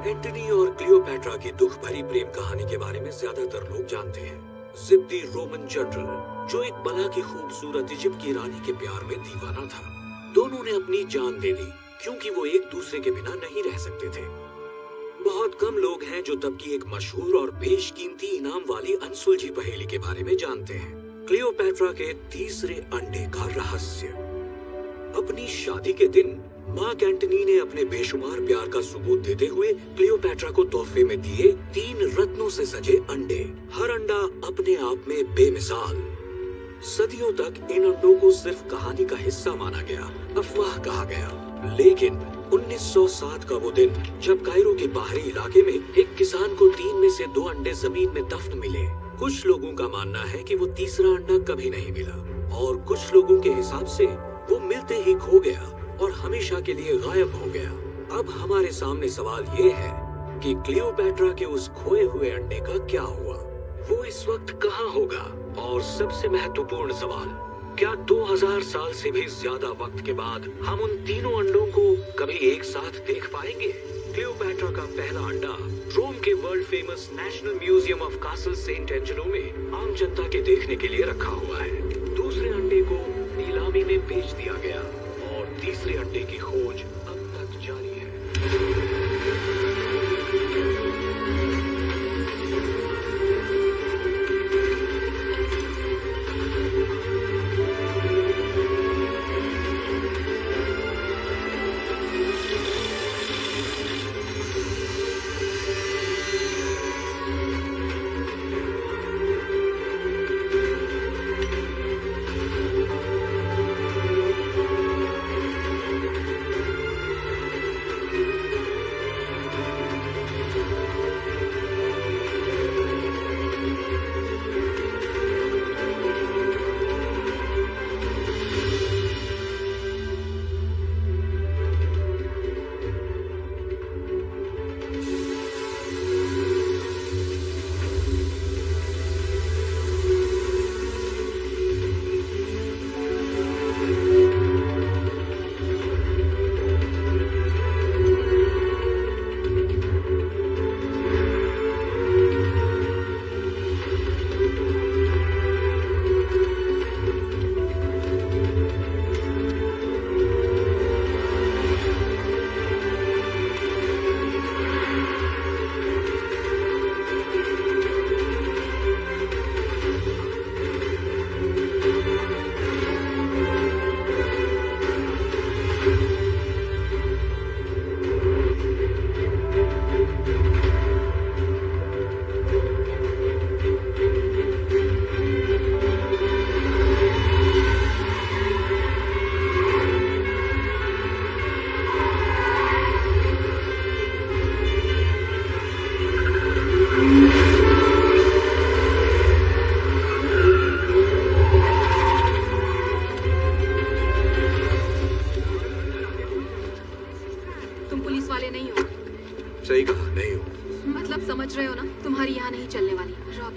Antony और Cleopatra की दुख भरी प्रेम कहानी के बारे में ज्यादातर लोग जानते हैं। जिद्दी रोमन जनरल जो एक बला की खूबसूरत इजिप्ट की रानी के प्यार में दीवाना था। दोनों ने अपनी जान दे दी क्योंकि वो एक दूसरे के बिना नहीं रह सकते थे। बहुत कम लोग हैं जो तब की एक मशहूर और बेशकीमती इनाम वाली अनसुलझी पहेली के बारे में जानते हैं, क्लियोपैट्रा के तीसरे अंडे का रहस्य। अपनी शादी के दिन मार्क एंटनी ने अपने बेशुमार प्यार का सबूत देते हुए क्लियोपैट्रा को तोहफे में दिए 3 रत्नों से सजे अंडे। हर अंडा अपने आप में बेमिसाल। सदियों तक इन अंडों को सिर्फ कहानी का हिस्सा माना गया, अफवाह कहा गया। लेकिन 1907 का वो दिन जब कायरो के बाहरी इलाके में एक किसान को 3 में से 2 अंडे जमीन में दफन मिले। कुछ लोगों का मानना है कि वो तीसरा अंडा कभी नहीं मिला और कुछ लोगों के हिसाब से वो मिलते ही खो गया और हमेशा के लिए गायब हो गया। अब हमारे सामने सवाल ये है कि क्लियोपैट्रा के उस खोए हुए अंडे का क्या हुआ, वो इस वक्त कहाँ होगा? और सबसे महत्वपूर्ण सवाल, क्या 2000 साल से भी ज्यादा वक्त के बाद हम उन तीनों अंडों को कभी एक साथ देख पाएंगे? क्लियोपैट्रा का पहला अंडा रोम के world famous national museum of Castel Sant Angelo में आम जनता के देखने के लिए रखा हुआ है। दूसरे अंडे को नीलामी में बेच दिया गया और तीसरे अंडे की खोज अब तक जारी है।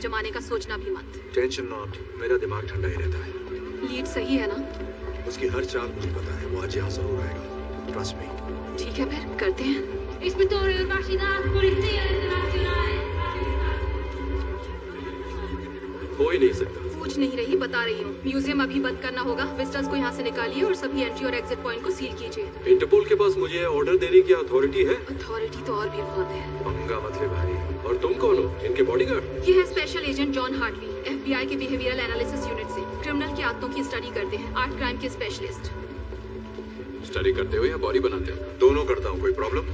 जमाने का सोचना भी मत। टेंशन नॉट, मेरा दिमाग ठंडा ही रहता है। लीड सही है ना? उसकी हर चाल मुझे पता है, वो आज यहाँ जरूर आएगा। Trust me. ठीक है फिर करते हैं। हो ही नहीं सकता। पूछ नहीं रही, बता रही हूँ। म्यूजियम अभी बंद करना होगा। विजिटर्स को यहाँ से निकालिए और सभी एंट्री और एग्जिट पॉइंट को सील कीजिए। इंटरपोल के पास मुझे ऑर्डर देने की अथॉरिटी है? अथॉरिटी तो और भी बहुत है। पंगा मत ले भाई। और तुम कौन हो? इनके बॉडीगार्ड? ये है special agent John Hartley, FBI के बिहेवियरल एनालिसिस यूनिट से। क्रिमिनल की आदतों की स्टडी करते हैं, आर्ट क्राइम के स्पेशलिस्ट। स्टडी करते हो या बॉडी बनाते हो? दोनों करता हूँ। कोई प्रॉब्लम?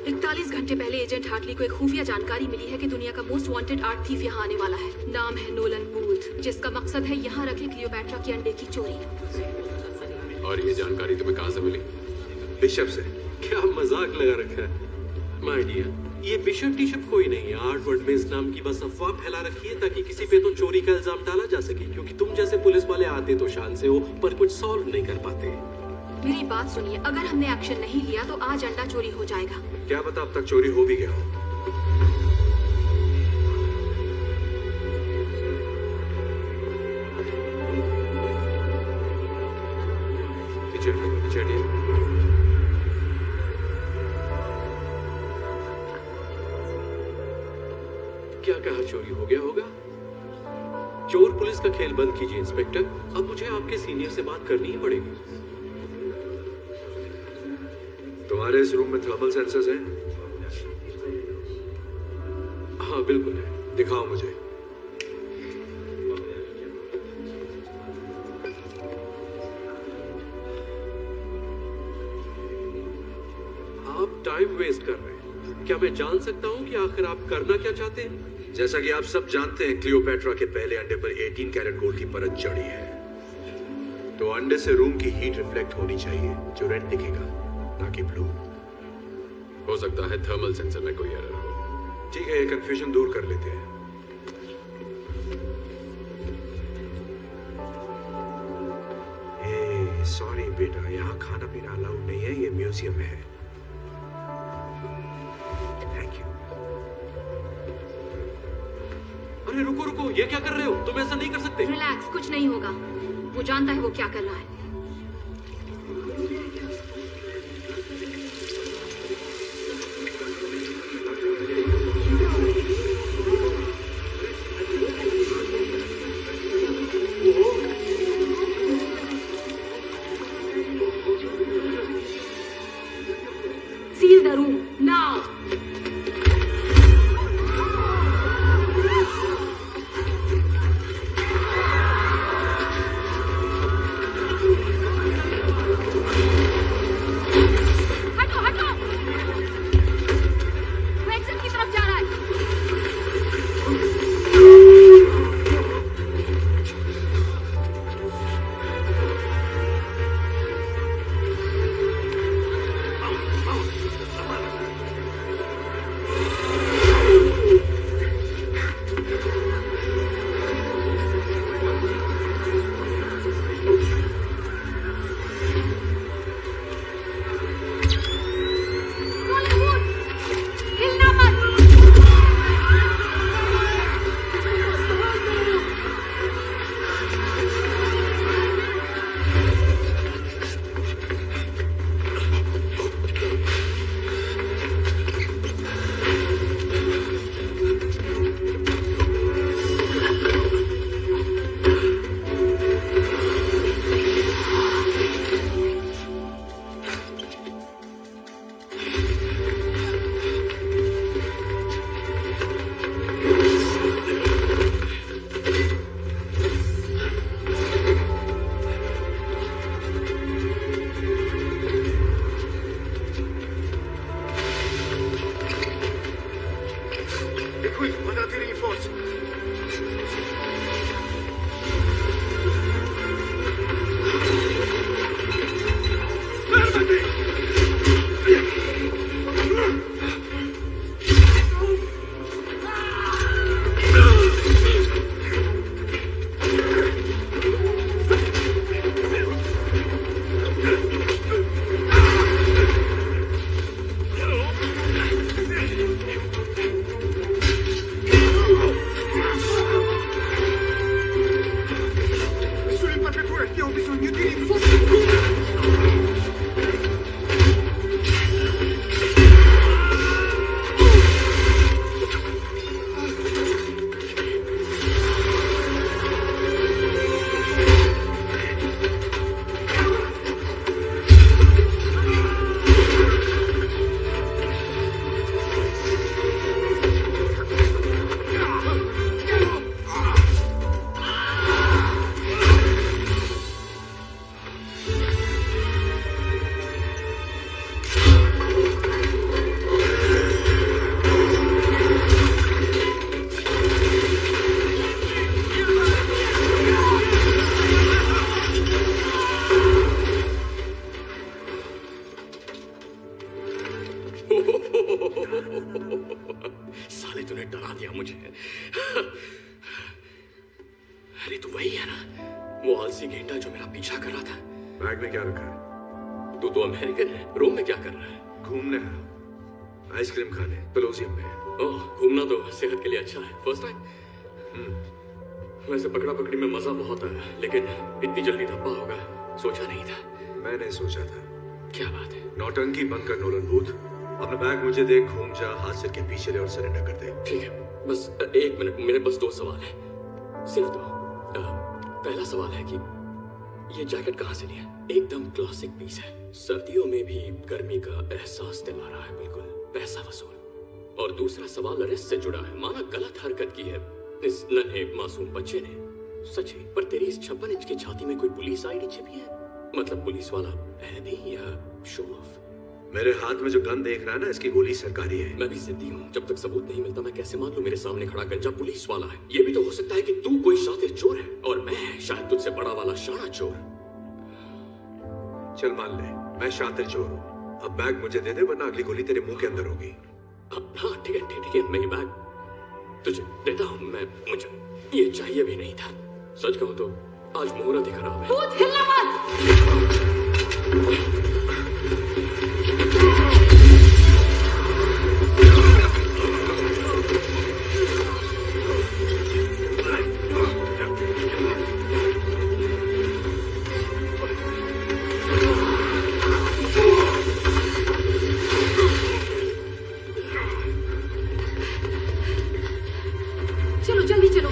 41 घंटे पहले एजेंट हार्टली को एक खुफिया जानकारी मिली है कि दुनिया का मोस्ट वांटेड आर्ट थीफ यहाँ आने वाला है। नाम है नोलन बूथ, जिसका मकसद है यहाँ रखे क्लियोपैट्रा की अंडे की चोरी। और ये जानकारी तुम्हें कहाँ से मिली? बिशप से। क्या मजाक लगा रखा है माय डियर, ये बिशप टिशप कोई नहीं है। आर्ट वर्ड में इस नाम की बस अफवाह फैला रखी है ताकि किसी पे तो चोरी का इल्जाम डाला जा सके, क्योंकि तुम जैसे पुलिस वाले आते तो शान से हो पर कुछ सॉल्व नहीं कर पाते। मेरी बात सुनिए, अगर हमने एक्शन नहीं लिया तो आज अंडा चोरी हो जाएगा। क्या पता अब तक चोरी हो भी गया हो। क्या चोरी हो गया होगा? चोर पुलिस का खेल बंद कीजिए इंस्पेक्टर। अब मुझे आपके सीनियर से बात करनी ही पड़ेगी। तुम्हारे इस रूम में थर्मल सेंसर्स हैं? हाँ बिल्कुल है। दिखाओ मुझे। आप टाइम वेस्ट कर रहे हैं। क्या मैं जान सकता हूं कि आखिर आप करना क्या चाहते हैं? जैसा कि आप सब जानते हैं, क्लियोपेट्रा के पहले अंडे पर 18 कैरेट गोल्ड की परत चढ़ी है। तो अंडे से रूम की हीट रिफ्लेक्ट होनी चाहिए, जो रेड दिखेगा, ना कि ब्लू। हो सकता है थर्मल सेंसर में कोई एरर हो। ठीक है, ये कंफ्यूजन दूर कर लेते हैं। सॉरी बेटा, यहाँ खाना पीना अलाउड नहीं है, ये म्यूजियम है। Thank you. अरे रुको रुको, ये क्या कर रहे हो? तुम ऐसा नहीं कर सकते। रिलैक्स, कुछ नहीं होगा। वो जानता है वो क्या कर रहा है। Seal the room now. हटो हटो। वो एग्जिट की तरफ जा रहा है। हिलना मत। Qui, mandate i rinforzi. Fermati! Sulle impalcature, abbiamo bisogno di rinforzi. साले तूने डरा दिया मुझे। अरे तू वही है ना, वो आलसी गेंडा जो मेरा पीछा कर रहा था। बैग में क्या रखा है? तू तो अमेरिकन है, रोम में क्या कर रहा है? घूमने है, आइसक्रीम खाने, कोलोसियम में। ओह, घूमना तो सेहत के लिए अच्छा है। First time? वैसे पकड़ा पकड़ी में मजा बहुत आया, लेकिन इतनी जल्दी धब्बा होगा सोचा नहीं था। मैंने सोचा था। क्या बात है? नौटंकी बंद कर नोलन बूथ। अपना बैग मुझे दे, घूम जा, हाथ सिर के पीछे ले और सरेंडर कर दे। ठीक है। बस एक मिनट, मेरे पास 2 सवाल हैं, सिर्फ 2। पहला सवाल है कि ये जैकेट कहाँ से लिया? एकदम क्लासिक पीस है, सर्दियों में भी गर्मी का एहसास दिला रहा है, बिल्कुल पैसा वसूल। और दूसरा सवाल अरेस्ट से जुड़ा है। माना गलत हरकत की है इस नन्हे मासूम बच्चे ने, सच है, पर तेरी इस 56 इंच की छाती में कोई पुलिस आईडी छिपी है? मतलब पुलिस वाला है नहीं या शो ऑफ? मेरे हाथ में जो गन देख रहा है ना, इसकी गोली सरकारी है। मैं भी जिद्दी हूँ, जब तक सबूत नहीं मिलता मैं कैसे मान लूं मेरे सामने खड़ा गंजा पुलिस वाला है? ये भी तो हो सकता है कि तू कोई शातिर चोर है और मैं शायद तुझसे बड़ा वाला शाना चोर। चल मान ले मैं शातिर चोर हूँ। अब बैग मुझे दे दे, वरना अगली गोली तेरे मुंह के अंदर होगी। हाँ ठीक है, मैं ये बैग तुझे देता हूँ। मुझे ये चाहिए भी नहीं था, सच कहूँ तो आज मुहूर्त ही खराब है। भूत, हिलना मत। चलो जल्दी चलो।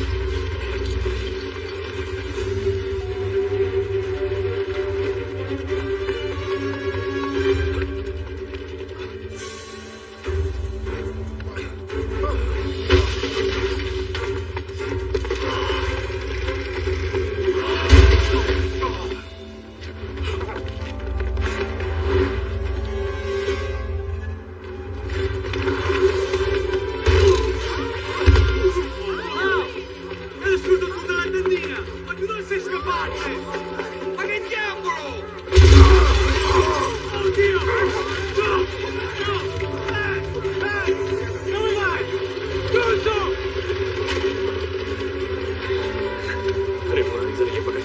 अरे मुरारी, जरा ये पकड़,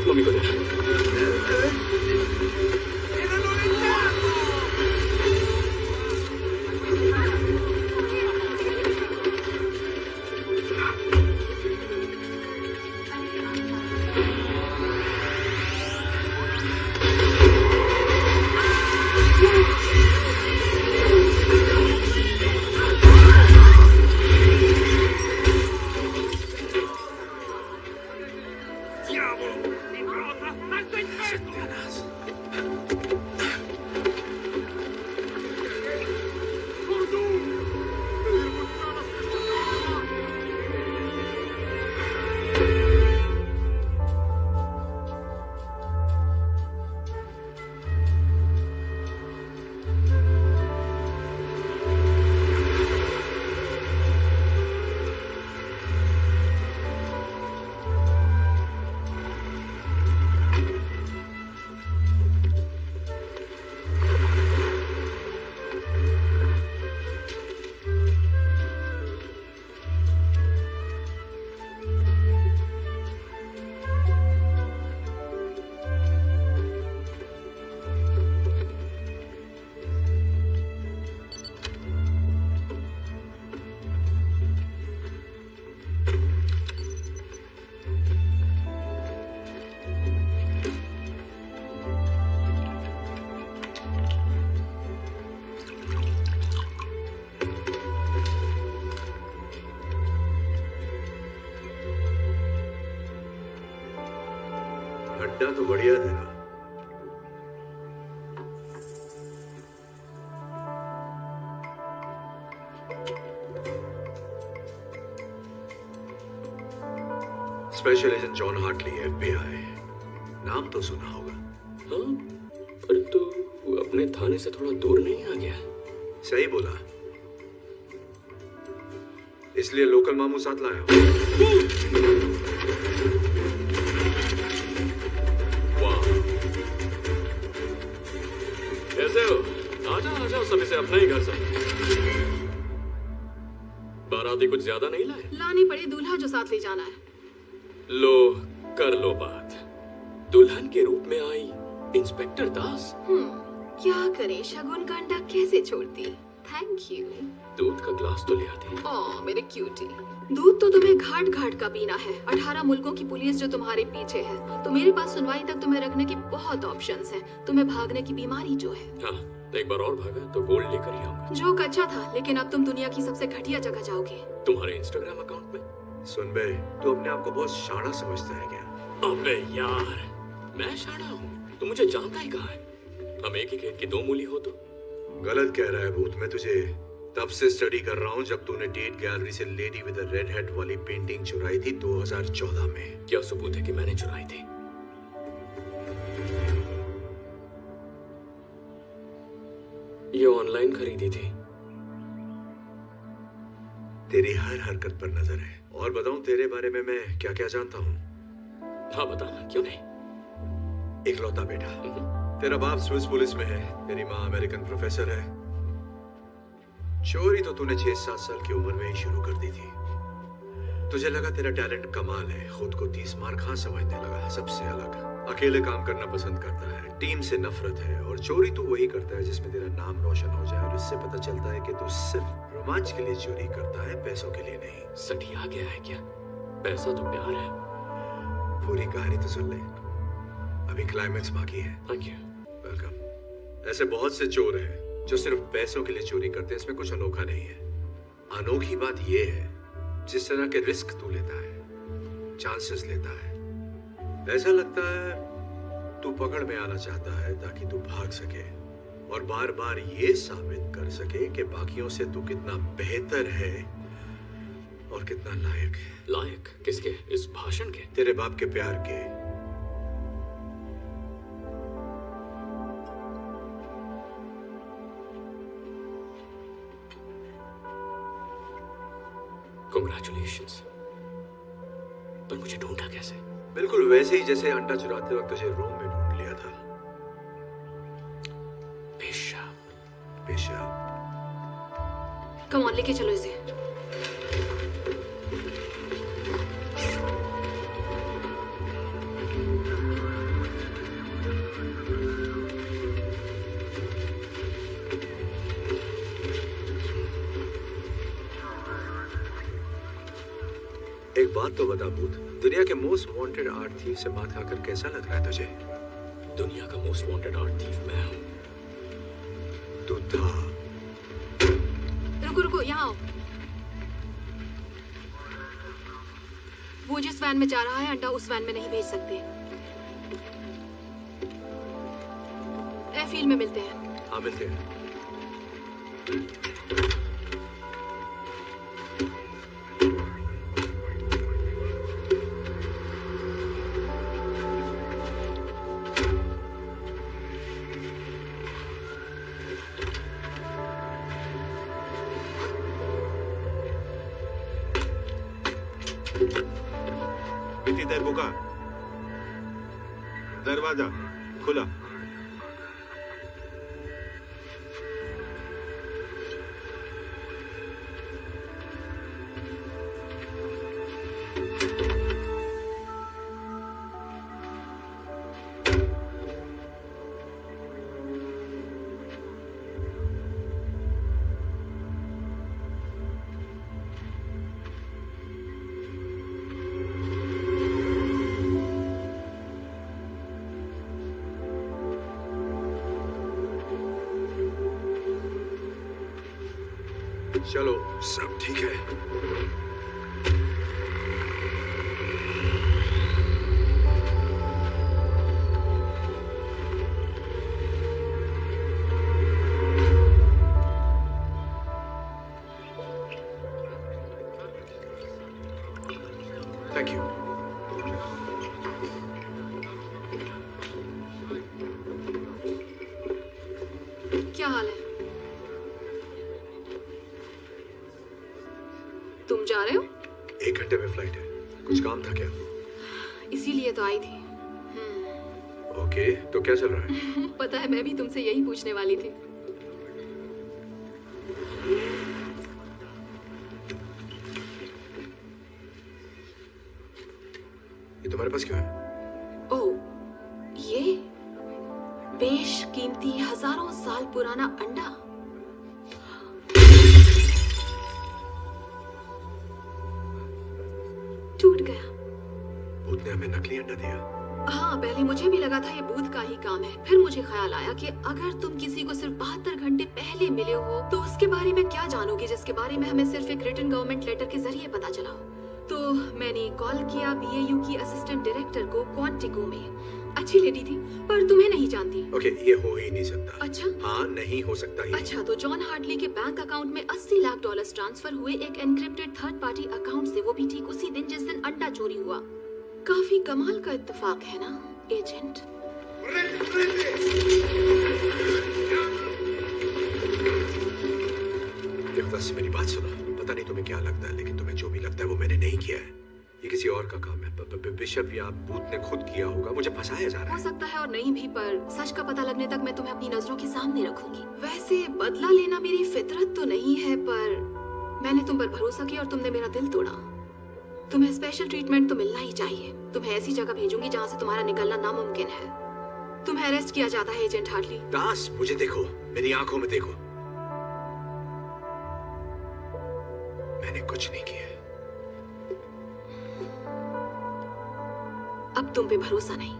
मम्मी को दे। अड्डा तो बढ़िया था। Special agent John Hartley, FBI। नाम तो सुना होगा। हाँ, पर तू अपने थाने से थोड़ा दूर नहीं आ गया? सही बोला, इसलिए लोकल मामू साथ लाया हूं। वाह, कैसे हो? आजा आजा, सब इसे अपना ही घर समझ। बाराती कुछ ज्यादा नहीं लाए? लानी पड़ी दूल्हा जो साथ ले जाना है। लो, कर लो बात। दुल्हन के रूप में आई इंस्पेक्टर दास। क्या करे, शगुन का अंडा कैसे छोड़ती। Thank you. दूध का ग्लास तो ले आती। ओह मेरे क्यूटी, दूध तो तुम्हें घाट घाट का पीना है। 18 मुल्कों की पुलिस जो तुम्हारे पीछे है, तो मेरे पास सुनवाई तक तुम्हें रखने की बहुत ऑप्शंस हैं। तुम्हें भागने की बीमारी जो है। हाँ, एक बार और भागा तो गोल्ड लेकर ही आऊंगा। जोक अच्छा था, लेकिन अब तुम दुनिया की सबसे घटिया जगह जाओगे। तुम्हारे इंस्टाग्राम अकाउंट में? सुन बे, तू अपने आप को बहुत शाना समझता है क्या? अबे यार, मैं शाना हूँ? तू मुझे जानता ही कहाँ है? हम एक ही खेत की दो मूली हो तो। गलत कह रहा है भूत। मैं तुझे तब से स्टडी कर रहा हूँ जब तूने डेट गैलरी से लेडी विद रेड हेड वाली पेंटिंग चुराई थी 2014 में। क्या सबूत है कि मैंने चुराई थी? ये ऑनलाइन खरीदी थी। तेरी हर हरकत पर नजर है। और बताऊं तेरे बारे में मैं क्या क्या जानता हूँ? हाँ बताना, क्यों नहीं। इकलौता बेटा। तेरा बाप स्विस पुलिस में है, तेरी माँ अमेरिकन प्रोफेसर है। चोरी तो तूने 6-7 साल की उम्र में ही शुरू कर दी थी। तुझे लगा तेरा टैलेंट कमाल है, खुद को 30 मार खां समझने लगा, सबसे अलग। अकेले काम करना पसंद करता है, टीम से नफरत है, और चोरी तू वही करता है जिसमें तेरा नाम रोशन हो जाए। और इससे पता चलता है कि तू सिर्फ रोमांच के लिए चोरी करता है, पैसों के लिए नहीं। सटिया गया है क्या? पैसा तो प्यार है। पूरी कहानी तो सुन ले, अभी क्लाइमैक्स बाकी है। Thank you. वेलकम। ऐसे बहुत से चोर हैं जो सिर्फ पैसों के लिए चोरी करते हैं, इसमें कुछ अनोखा नहीं है। अनोखी बात यह है जिस तरह के रिस्क तू लेता है, चांसेस लेता है। ऐसा लगता है तू पकड़ में आना चाहता है ताकि तू भाग सके और बार बार ये साबित कर सके कि बाकियों से तू कितना बेहतर है और कितना लायक है। लायक किसके? इस भाषण के? तेरे बाप के प्यार के। Congratulations। पर मुझे ढूंढा कैसे? बिल्कुल वैसे ही जैसे अंडा चुराते वक्त तुझे रोम में ढूंढ लिया था। पेशाब। पेशाब। कम ऑन, लेके चलो इसे। एक बात तो बता भूत, दुनिया के मोस्ट वांटेड आर्ट थीफ से बात खाकर कैसा लग रहा है तुझे? दुनिया का मोस्ट वांटेड आर्ट थीफ मैं हूँ। तू था। रुको रुको, यहाँ आओ। वो जिस वैन में जा रहा है, अंडा उस वैन में नहीं भेज सकते। एयरफील्ड में मिलते हैं। हाँ मिलते हैं। दरबुका, दरवाजा खुला। चलो, सब ठीक है। Thank you. क्या हाल है? तुम जा रहे हो? 1 घंटे में फ्लाइट है। कुछ काम था क्या? इसीलिए तो आई थी। ओके, तो क्या चल रहा है? पता है, मैं भी तुमसे यही पूछने वाली थी। ये तुम्हारे पास क्यों है? ओह, ये बेशकीमती हजारों साल पुराना अंडा। टूट गया। भूत ने हमें नकली अंडा दिया। हाँ, पहले मुझे भी लगा था ये बूथ का ही काम है। फिर मुझे ख्याल आया कि अगर तुम किसी को सिर्फ 72 घंटे पहले मिले हो तो उसके बारे में क्या जानोगे जिसके बारे में हमें सिर्फ एक रिटन गवर्नमेंट लेटर के जरिए पता चला हो। तो मैंने कॉल किया BAU की असिस्टेंट डायरेक्टर को क्वांटिको में। अच्छी लेडी थी पर तुम्हें नहीं जानती। ओके, ये हो ही नहीं सकता। अच्छा, हाँ, नहीं हो सकता ये। अच्छा, तो जॉन हार्टली के बैंक अकाउंट में $80 लाख ट्रांसफर हुए एक एनक्रिप्टेड थर्ड पार्टी अकाउंट से, वो भी ठीक उसी दिन जिस दिन अंडा चोरी हुआ। काफी कमाल का इत्तेफाक है ना एजेंट? देवदास, मेरी बात सुनो। पता नहीं तुम्हें क्या लगता है, लेकिन तुम्हें जो भी लगता है वो मैंने नहीं किया है। ये किसी और का काम है। बिशप या बूथ ने खुद किया होगा। मुझे फंसाया जा रहा हो है। सकता है और नहीं भी, पर सच का पता लगने तक मैं तुम्हें अपनी नजरों के सामने रखूंगी। वैसे बदला लेना मेरी फितरत तो नहीं है, पर मैंने तुम पर भरोसा किया और तुमने मेरा दिल तोड़ा। तुम्हें स्पेशल ट्रीटमेंट तो मिलना ही चाहिए। तुम्हें ऐसी जगह भेजूंगी जहाँ से तुम्हारा निकलना नामुमकिन है। तुम्हें अरेस्ट किया जाता है एजेंट हार्टली। दास, मुझे देखो, मेरी आंखों में देखो। मैंने कुछ नहीं किया। अब तुम पे भरोसा नहीं।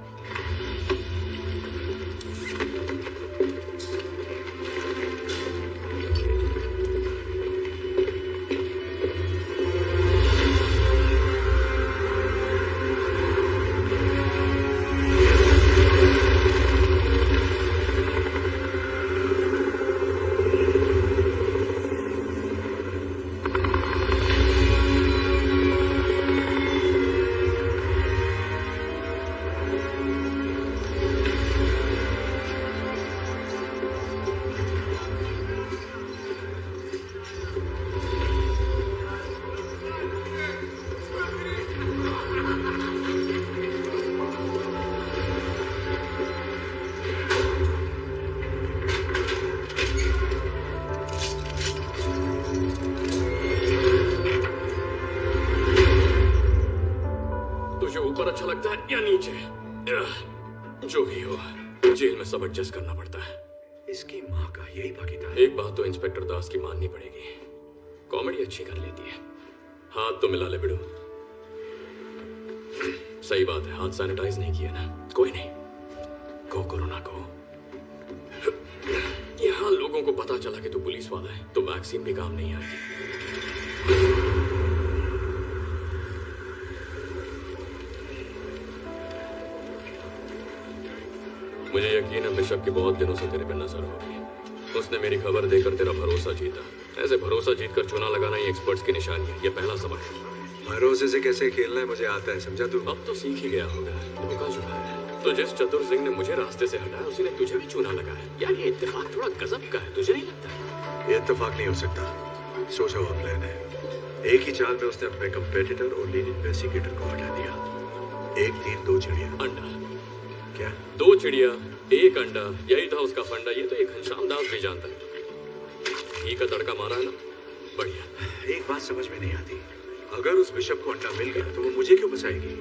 ऊपर अच्छा लगता है या नीचे? जो भी हो, जेल में सब एडजस्ट करना पड़ता है। इसकी माँ का यही भागीदार। एक बात तो इंस्पेक्टर दास की माननी पड़ेगी, कॉमेडी अच्छी कर लेती है। हाथ तो मिला ले बिड़ू। सही बात है, हाथ सैनिटाइज नहीं किया ना। कोई नहीं, को कोरोना को। यहाँ लोगों को पता चला कि तू पुलिस वाला है तो वैक्सीन भी काम नहीं आएगी। मुझे यकीन है बिशप की बहुत दिनों से तेरे पे नजर होगी। उसने मेरी खबर देकर तेरा भरोसा जीता। ऐसे भरोसा जीतकर चुना लगाना ही एक्सपर्ट्स की निशानी है। ये पहला सबक है। भरोसे से कैसे खेलना है मुझे आता है, समझा तू? अब तो सीख ही गया होगा। धोखा चुका है तो जिस चतुर सिंह ने मुझे रास्ते से हटाया उसी ने तुझे भी चुना लगाया। यार ये इत्तेफाक थोड़ा गजब का है, तुझे नहीं लगता? ये इत्तेफाक नहीं हो सकता। सोचा हुआ प्लान है। एक ही चाल में उसने अपने कंपेटिटर और लीड इन्वेस्टिगेटर को हटा दिया। एक तीर दो चिड़िया। अंडा क्या? दो चिड़िया एक अंडा, यही था उसका फंडा। ये तो एक घनश्याम दास भी जानता है। घी का तड़का मारा है ना, बढ़िया। एक बात समझ में नहीं आती, अगर उस बिशप को अंडा मिल गया तो वो मुझे क्यों फंसाएगी?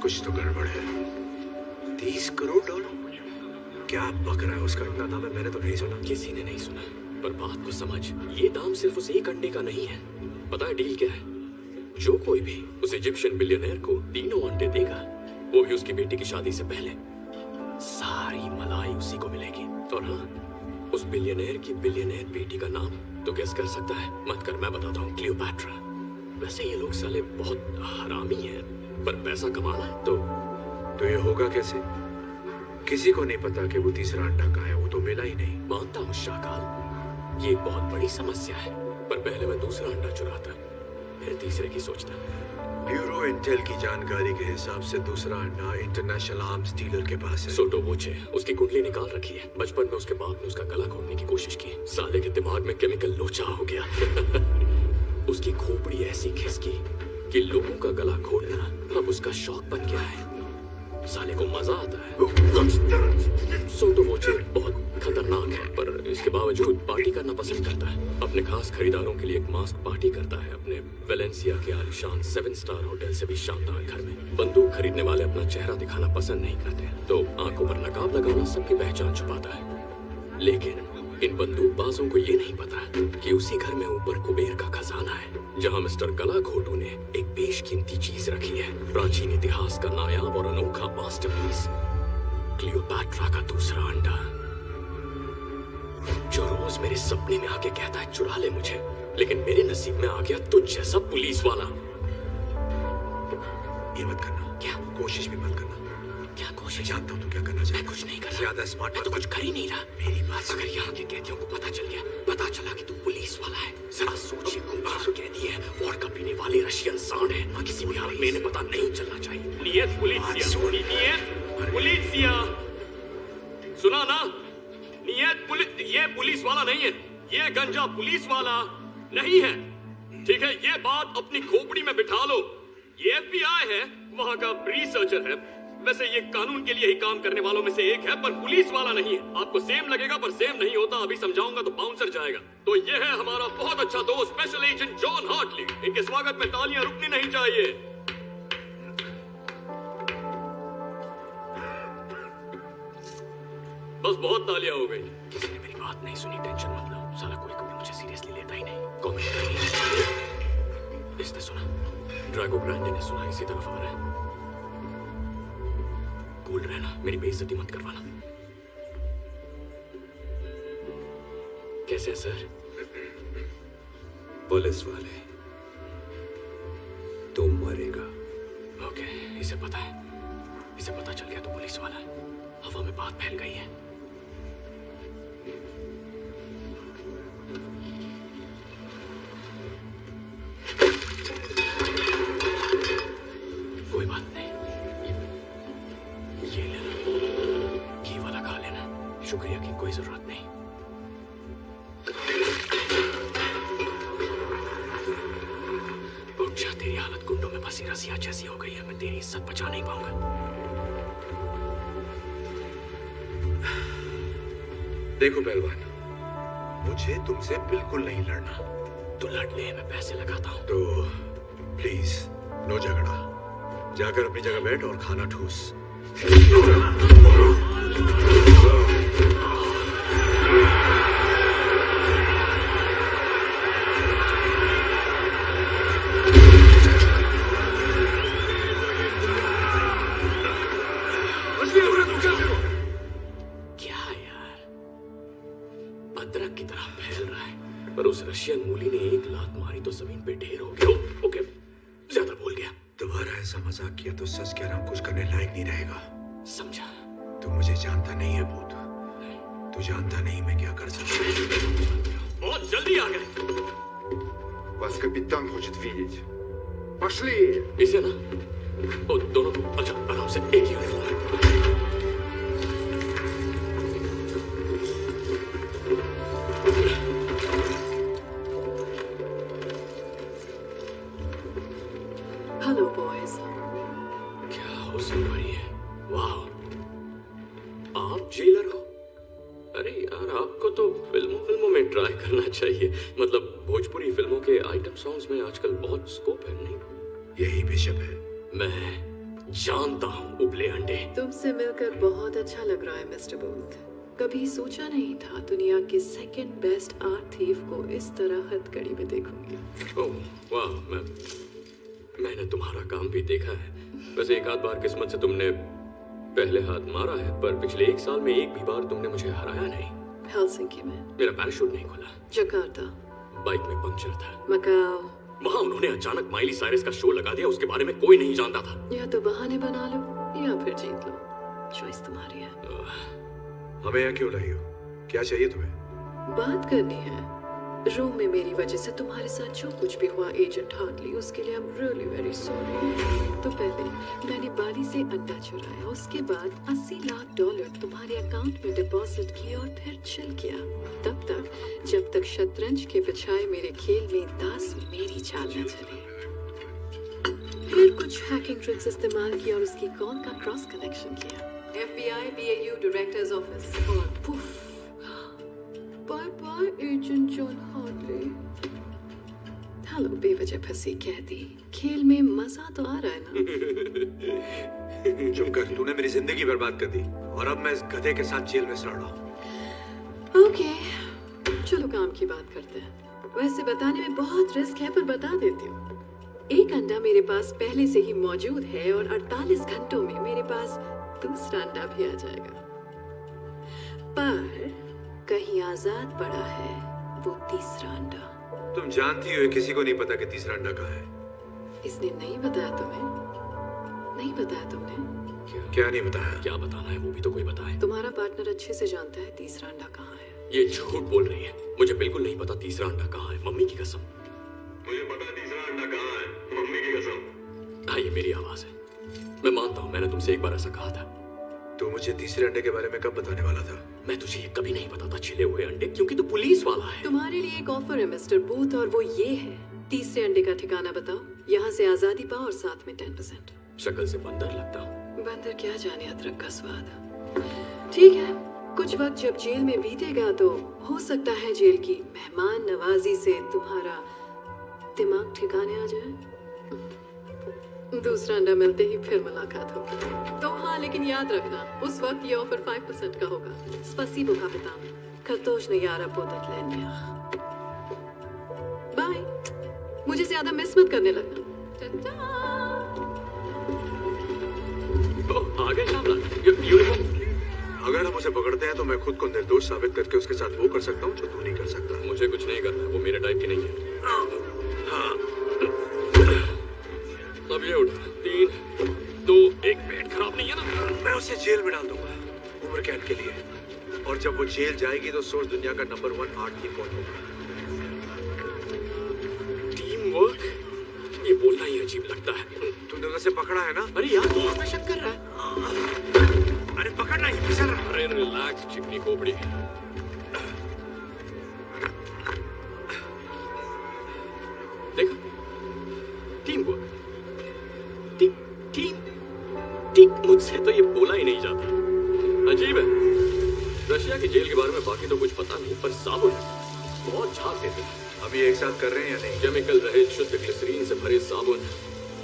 कुछ तो गड़बड़ है। 30 करोड़ डॉलर? क्या बक रहा है? उसका इतना दाम है, मैंने तो नहीं सुना। किसी ने नहीं सुना, पर बात को समझ। ये दाम सिर्फ उस एक अंडे का नहीं है। पता है डील क्या है? जो कोई भी उस इजिप्शियन बिलियनर को 3 अंडे देगा, वो भी उसकी बेटी की शादी से पहले, सारी मलाई उसी को मिलेगी। और हाँ, उस बिलियनर की बिलियनर बेटी का नाम तो गेस कर सकता है? मत कर, मैं बताता हूँ। क्लियोपैट्रा। वैसे ये लोग साले बहुत हरामी हैं, पर पैसा कमाना है तो ये होगा कैसे? किसी को नहीं पता कि वो तीसरा अंडा कहाँ है। वो तो मिला ही नहीं। मानता हूँ शाकाल, ये एक बहुत बड़ी समस्या है, पर पहले मैं दूसरा अंडा चुराता, फिर तीसरे की सोचता। ब्यूरो इंटेल की जानकारी के हिसाब से दूसरा अंडा इंटरनेशनल आर्म्स डीलर के पास है। सोटो वोचे उसकी कुंडली निकाल रखी है। बचपन में उसके बाप ने उसका गला घोटने की कोशिश की। साले के दिमाग में केमिकल लोचा हो गया। उसकी खोपड़ी ऐसी खिसकी कि लोगों का गला घोटना अब उसका शौक बन गया है। साले को मजा आता है। सोटो वोचे बहुत खतरनाक है, पर इसके बावजूद पार्टी करना पसंद करता है। अपने खास खरीदारों के लिए एक मास्क पार्टी करता है अपने वेलेंसिया के आलीशान 7 स्टार होटल से भी शानदार घर में। बंदूक खरीदने वाले अपना चेहरा दिखाना पसंद नहीं करते, तो आंखों पर नकाब लगाना सबकी पहचान छुपाता है। लेकिन इन बंदूकबाजों को ये नहीं पता कि उसी घर में ऊपर कुबेर का खजाना है, जहां मिस्टर गलाघोटू ने एक बेशकीमती चीज रखी है, प्राचीन इतिहास का नायाब और अनोखा मास्टरपीस, क्लियोपैट्रा का दूसरा अंडा, जो रोज मेरे सपने में आके कहता है चुरा ले मुझे, लेकिन मेरे नसीब में आ गया तुझ जैसा पुलिस वाला। ये मत करना। क्या? कोशिश भी मत करना। क्या कोशिश? जानता हूँ तू क्या करना चाहता है। मैं कुछ नहीं कर रहा। ज्यादा स्मार्ट मैं तो कुछ कर ही नहीं रहा। मेरी बात अगर यहाँ के कैदियों को पता चल गया, पता चला कि तू पुलिस वाला है, जरा सोचिए, खूंखार कैदी है, वोडका पीने वाले रशियन सांड है, किसी भी हालत में इन्हें पता नहीं चलना चाहिए। नियत पुलिसिया, नियत पुलिसिया, सुना ना? नियत पुलिस, ये पुलिस वाला नहीं है, ये गंजा पुलिस वाला नहीं है, ठीक है? ये बात अपनी खोपड़ी में बिठा लो। ये FBI है, वहाँ का रिसर्चर है, वैसे ये कानून के लिए ही काम करने वालों में से एक है, पर पुलिस वाला नहीं है। आपको सेम लगेगा पर सेम नहीं होता, अभी समझाऊंगा तो बाउंसर जाएगा। तो ये है हमारा बहुत अच्छा दोस्त स्पेशल एजेंट जॉन हार्टली। इनके स्वागत में तालियां रुकनी नहीं चाहिए। बस बहुत तालियां हो गई। किसी ने मेरी बात नहीं सुनी, टेंशन मत लो, साला कोई कभी मुझे सीरियसली लेता ही नहीं, कॉमेंट कर ही नहीं। इसने सुना, ड्रैगो ग्रांडे ने सुना, इसी तरफ आ रहा है। कूल रहना, मेरी बेइज्जती मत करवाना। कैसे है सर? पुलिस वाले, तुम मरेगा। ओके, इसे पता है, इसे पता चल गया तो पुलिस वाला है। हवा में बात फैल गई है। कोई बात नहीं, ये ले लो, घी वाला खा लेना, शुक्रिया की कोई जरूरत नहीं। उठ जा, तेरी हालत गुंडों में फंसी रसिया जैसी हो गई है, मैं तेरी इज्जत बचा नहीं पाऊंगा। देखो पहलवान, मुझे तुमसे बिल्कुल नहीं लड़ना। तो लड़ ले, मैं पैसे लगाता हूँ। तो प्लीज नो झगड़ा, जाकर अपनी जगह बैठ और खाना ठूस। क्या यार, अदरक की तरह फैल रहा है, पर उस रशियन मूली ने एक लात मारी तो जमीन पे ढेर हो गया। ओके, ज्यादा बोल गया। दोबारा ऐसा मजाक किया तो सच कह रहा हूं, कुछ करने लायक नहीं रहेगा। समझा? तू मुझे जानता नहीं है भूत, तू जानता नहीं मैं क्या कर सकता हूं। बहुत जल्दी आ गए। Вас капитан хочет видеть. Пошли! इसे ना, ओ, दोनों को अच्छा आराम से, एक ही यूनिफॉर्म है। Hello boys. क्या हो सुन रही है? वाह, आप जेलर हो? अरे यार, आपको तो फिल्मों में ट्राई करना चाहिए। मतलब भोजपुरी फिल्मों के आइटम सॉन्ग्स में आजकल बहुत स्कोप है, नहीं? यही बिशप है। मैं जानता हूँ उबले अंडे। तुमसे मिलकर बहुत अच्छा लग रहा है मिस्टर बूथ। कभी सोचा नहीं था दुनिया के सेकंड बेस्ट आर्ट थीफ को इस तरह हथकड़ी में देखूंगी। ओह वाह, मैंने तुम्हारा काम भी देखा है। वैसे एक आध बार किस्मत से तुमने पहले हाथ मारा है, पर पिछले 1 साल में एक भी बार तुमने मुझे हराया नहीं। हेलसिंकी में, मेरा पैराशूट नहीं खुला, जकार्ता, बाइक में पंक्चर था, मकाओ। वहाँ उन्होंने अचानक माइली साइरस का शो लगा दिया, उसके बारे में कोई नहीं जानता था। या तो बहाने बना लो या फिर जीत लो, चॉइस तुम्हारी है। हमें यहाँ क्यों लाई हो? क्या चाहिए तुम्हें? बात करनी है। रूम में मेरी वजह से तुम्हारे साथ जो कुछ भी हुआ एजेंट हार्टली, उसके लिए I am really very sorry. तो पहले मैंने बाली से अंडा चुराया, उसके बाद $80 लाख तुम्हारे अकाउंट में डिपॉजिट किया और फिर चिल किया, तब तक जब तक शतरंज के बजाय मेरे खेल में दास मेरी चाल न चले। फिर कुछ हैकिंग ट्रिक्स इस्तेमाल किया और उसकी कॉल का क्रॉस कनेक्शन किया। FBI BAU डायरेक्टर्स ऑफिस और poof, bye bye agent John Hartley. Hello बेवजह फंसी कहती, खेल में मजा तो आ रहा है ना? चुप कर, तूने मेरी जिंदगी बर्बाद कर दी और अब मैं इस गधे के साथ जेल में सड़ रहा हूँ। ओके, चलो काम की बात करते हैं। वैसे बताने में बहुत रिस्क है, पर बता देती हूँ। एक अंडा मेरे पास पहले से ही मौजूद है और 48 घंटों में मेरे पास दूसरा अंडा भी आ जाएगा। पर कहीं आजाद पड़ा है वो तीसरा अंडा। तुम जानती हो किसी को नहीं पता कि तीसरा अंडा कहाँ है। इसने नहीं बताया तुम्हें? नहीं बताया तुमने? क्या नहीं बताया? क्या बताना है वो भी तो कोई बताए। तुम्हारा पार्टनर अच्छे से जानता है तीसरा अंडा कहाँ है। ये झूठ बोल रही है। मुझे बिल्कुल नहीं पता तीसरा अंडा कहाँ है, मम्मी की कसम। मुझे पता है तीसरा अंडा कहाँ है, मम्मी की कसम। हाँ, ये मेरी आवाज है। मैं मानता हूँ मैंने तुमसे एक बार ऐसा कहा था। तू मुझे तीसरे अंडे के बारे में कब बताने वाला था? मैं तुझे ये कभी नहीं बताता छिले हुए अंडे, क्योंकि तू पुलिस वाला है। तुम्हारे लिए एक ऑफर है मिस्टर बूथ, और वो ये है, तीसरे अंडे का ठिकाना बताओ, यहाँ से आजादी पाओ और साथ में 10%। शक्ल से बंदर लगता हूँ। बंदर क्या जाने अदरक का स्वाद। ठीक है, कुछ वक्त जब जेल में बीतेगा तो हो सकता है जेल की मेहमान नवाजी से तुम्हारा दिमाग ठिकाने आ जाए। दूसरा अंडा मिलते ही फिर मुलाकात होगी। तो हाँ, लेकिन याद रखना उस वक्त ये ऑफर 5% का होगा। स्पसीबो कापितान, Kartoshne Potatlenja। बाय, मुझे ज्यादा मिस मत करने लगना। आ गए शामला, यूनिफॉर्म। अगर हम उसे पकड़ते हैं तो मैं खुद को निर्दोष साबित करके उसके साथ वो कर सकता हूँ जो तू नहीं कर सकता। मुझे कुछ नहीं करना, वो मेरे टाइप की नहीं है। अब ये उठा, 3, 2, 1, पेट खराब नहीं है ना? मैं उसे जेल में डाल दूंगा उम्र कैद के लिए, और जब वो जेल जाएगी तो सोच दुनिया का नंबर 1 आर्ट कौन होगा। टीम वर्क, ये बोलना ही अजीब लगता है। तूने उसे पकड़ा है ना? अरे यार, तू पे शक कर रहा है। अरे पकड़ना ही फिसल रहा। अरे रिलैक्स चिकनी खोपड़ी। देखा, टीम वर्क, टीम मुझसे तो ये बोला ही नहीं जाता। अजीब है। रशिया की जेल के बारे में बाकी तो कुछ पता नहीं, पर साबुन बहुत झाग देते हैं। अभी एक साथ कर रहे हैं या नहीं? केमिकल रहित शुद्ध ग्लिसरीन से भरे साबुन,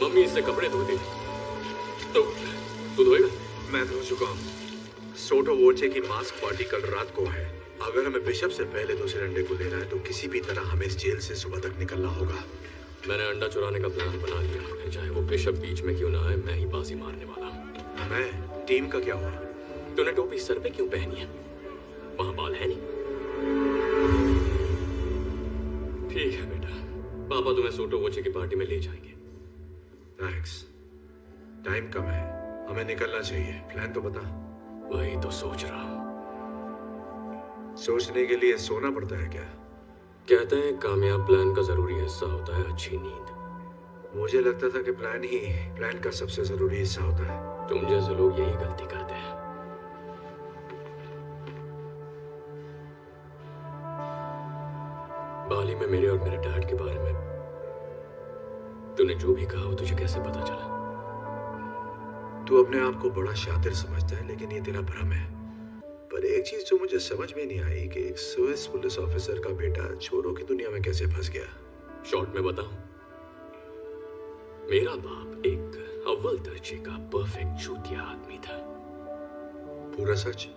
मम्मी इससे कपड़े धोती है। तो तू धोएगा? मैं धो चुका हूँ। सोटो वोचे की मास्क पार्टी कल रात को है। अगर हमें बिशप से पहले दूसरे अंडे को लेना है तो किसी भी तरह हमें इस जेल से सुबह तक निकलना होगा। मैंने अंडा चुराने का प्लान बना लिया, फिर चाहे वो बिशप बीच में क्यों ना आए, मैं ही बाजी मारने वाला हूँ। मैं? टीम का क्या हुआ? तूने टोपी सर पे क्यों पहनी है? वहां बाल है नहीं? ठीक है बेटा, पापा तुम्हें सोटो वोचे की पार्टी में ले जाएंगे। थैंक्स। टाइम कम है, हमें निकलना चाहिए। प्लान तो बता। वही तो सोच रहा हूँ। सोचने के लिए सोना पड़ता है क्या? कहते हैं कामयाब प्लान का जरूरी हिस्सा होता है अच्छी नींद। मुझे लगता था कि प्लान का सबसे जरूरी हिस्सा होता है। तुम जैसे लोग यही गलती करते हैं। बाली में मेरे और मेरे डैड के बारे में तूने जो भी कहा वो तुझे कैसे पता चला? तू अपने आप को बड़ा शातिर समझता है, लेकिन ये तेरा भ्रम है। पर एक चीज जो मुझे समझ में नहीं आई कि एक स्विस पुलिस ऑफिसर का बेटा चोरों की दुनिया में कैसे फंस गया। शॉर्ट में बताऊं, मेरा बाप एक अव्वल दर्जे का परफेक्ट चूतिया आदमी था। पूरा सच?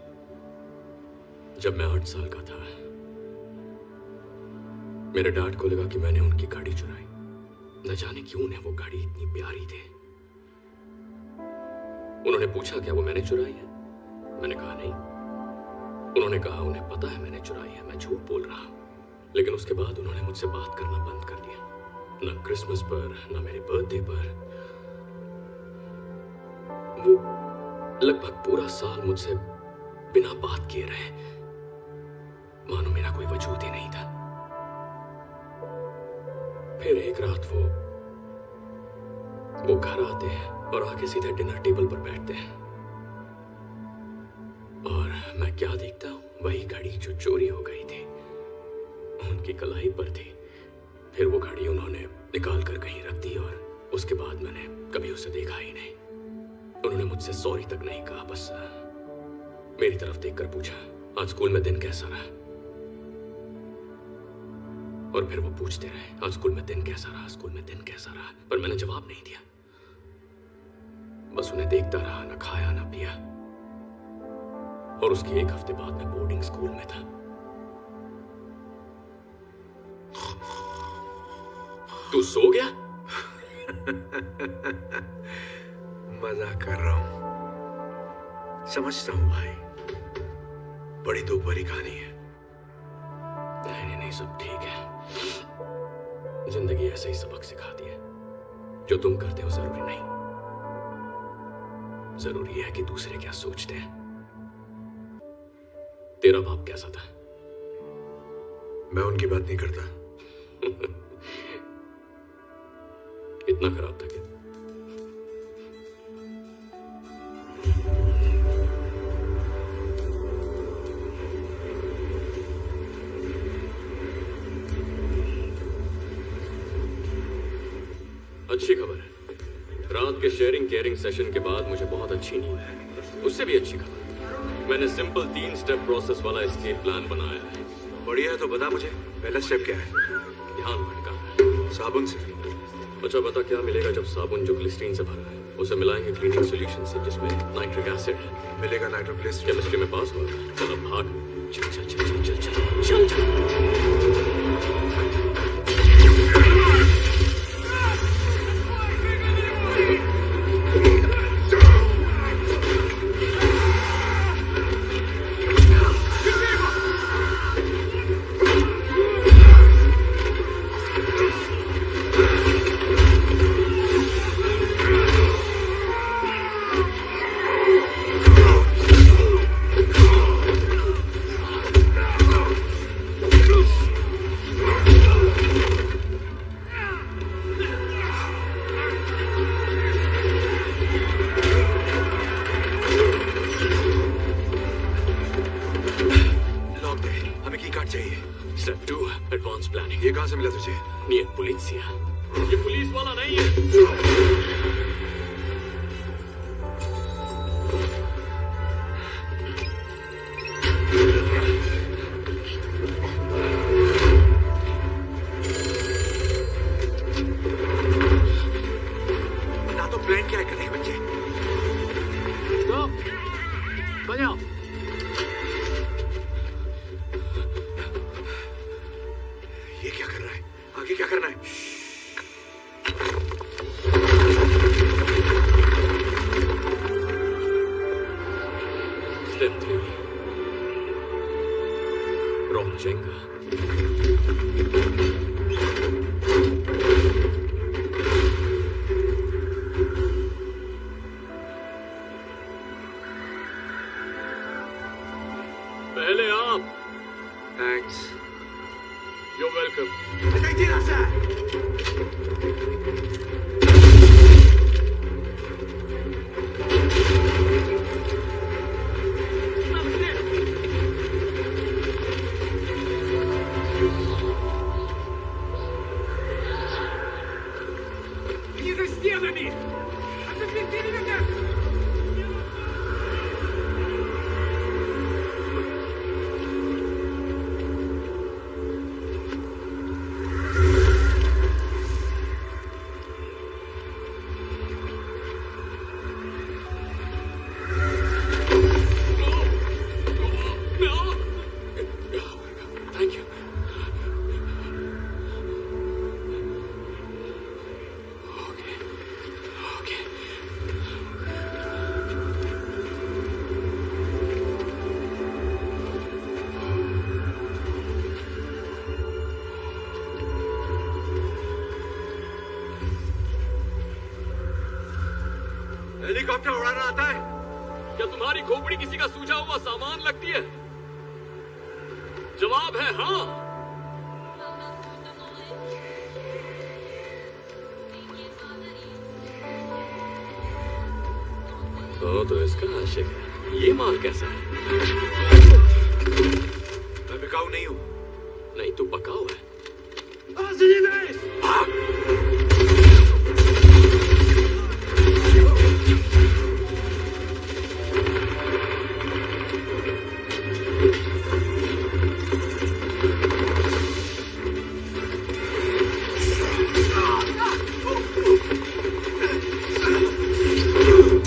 जब मैं 8 साल का था, मेरे डैड को लगा कि मैंने उनकी गाड़ी चुराई। न जाने क्यों उन्हें वो गाड़ी इतनी प्यारी थी। उन्होंने पूछा क्या वो मैंने चुराई है? मैंने कहा नहीं। उन्होंने कहा उन्हें पता है मैंने चुराई है, मैं झूठ बोल रहा हूं। लेकिन उसके बाद उन्होंने मुझसे बात करना बंद कर दिया। न क्रिसमस पर, न मेरे बर्थडे पर। वो लगभग पूरा साल मुझसे बिना बात किए रहे, मानो मेरा कोई वजूद ही नहीं था। फिर एक रात वो घर आते हैं और आके सीधे डिनर टेबल पर बैठते हैं, और मैं क्या देखता हूं, वही घड़ी जो चोरी हो गई थी उनकी कलाई पर थी। फिर वो घड़ी उन्होंने निकाल कर कहीं रख दी, और उसके बाद मैंने कभी उसे देखा ही नहीं। उन्होंने मुझसे सॉरी तक नहीं कहा, बस मेरी तरफ देखकर पूछा आज स्कूल में दिन कैसा रहा। और फिर वो पूछते रहे आज स्कूल में दिन कैसा रहा, स्कूल में दिन कैसा रहा, पर मैंने जवाब नहीं दिया। बस उन्हें देखता रहा, ना खाया ना पिया। और उसके एक हफ्ते बाद मैं बोर्डिंग स्कूल में था। तू सो गया? मजाक कर रहा हूं। समझता हूं भाई, बड़ी दुख भरी कहानी है। नहीं नहीं, सब ठीक है। जिंदगी ऐसे ही सबक सिखाती है। जो तुम करते हो जरूरी नहीं, जरूरी है कि दूसरे क्या सोचते हैं। तेरा बाप कैसा था? मैं उनकी बात नहीं करता। इतना खराब था क्या? अच्छी खबर है। रात के शेयरिंग केयरिंग सेशन के बाद मुझे बहुत अच्छी नींद है। उससे भी अच्छी खबर, मैंने सिंपल 3 स्टेप प्रोसेस वाला एस्केप प्लान बनाया है। बढ़िया है, तो बता मुझे पहला स्टेप क्या है? ध्यान भटका है। साबुन से? अच्छा बता, क्या मिलेगा जब साबुन जो ग्लिसरीन से भरा है उसे मिलाएंगे क्लीनिंग सॉल्यूशन से जिसमें नाइट्रिक एसिड है? मिलेगा नाइट्रोग्लिसरीन। केमिस्ट्री में पास हुआ? चल अब भाग। चल चल चल चल चल चल चल चल। ये कहां से मिला तुझे? ये पुलिसिया, ये पुलिस वाला नहीं है। ना तो प्लान क्या है करने के बच्चे? स्टॉप, बजाओ। ये क्या कर रहा है? आगे क्या करना है? Step 3, rock Jenga. पहले आप। Thanks. You're welcome. Не за стенами! А за меня! Thank you. Okay. Okay. Helicopter उड़ाना आता है? क्या तुम्हारी खोपड़ी किसी का सूझा हुआ सामान लगती है? जवाब है हाँ। तो इसका आशिक है। ये माल कैसा है? मैं बिकाऊ नहीं हूं। नहीं, तू पकाऊ है।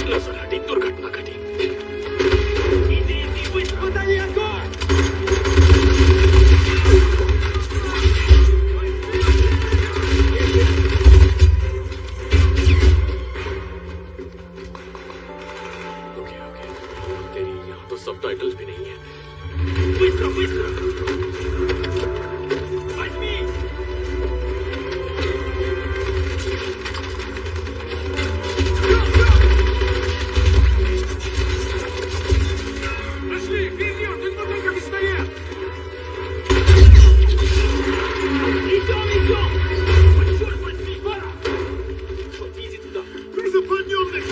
नजर हटी, दुर्घटना घटी। Возьми! Пошли, вперед! Ты только пистолет! Идем! Черт возьми, пора! Вот, иди туда! Ты запланенный!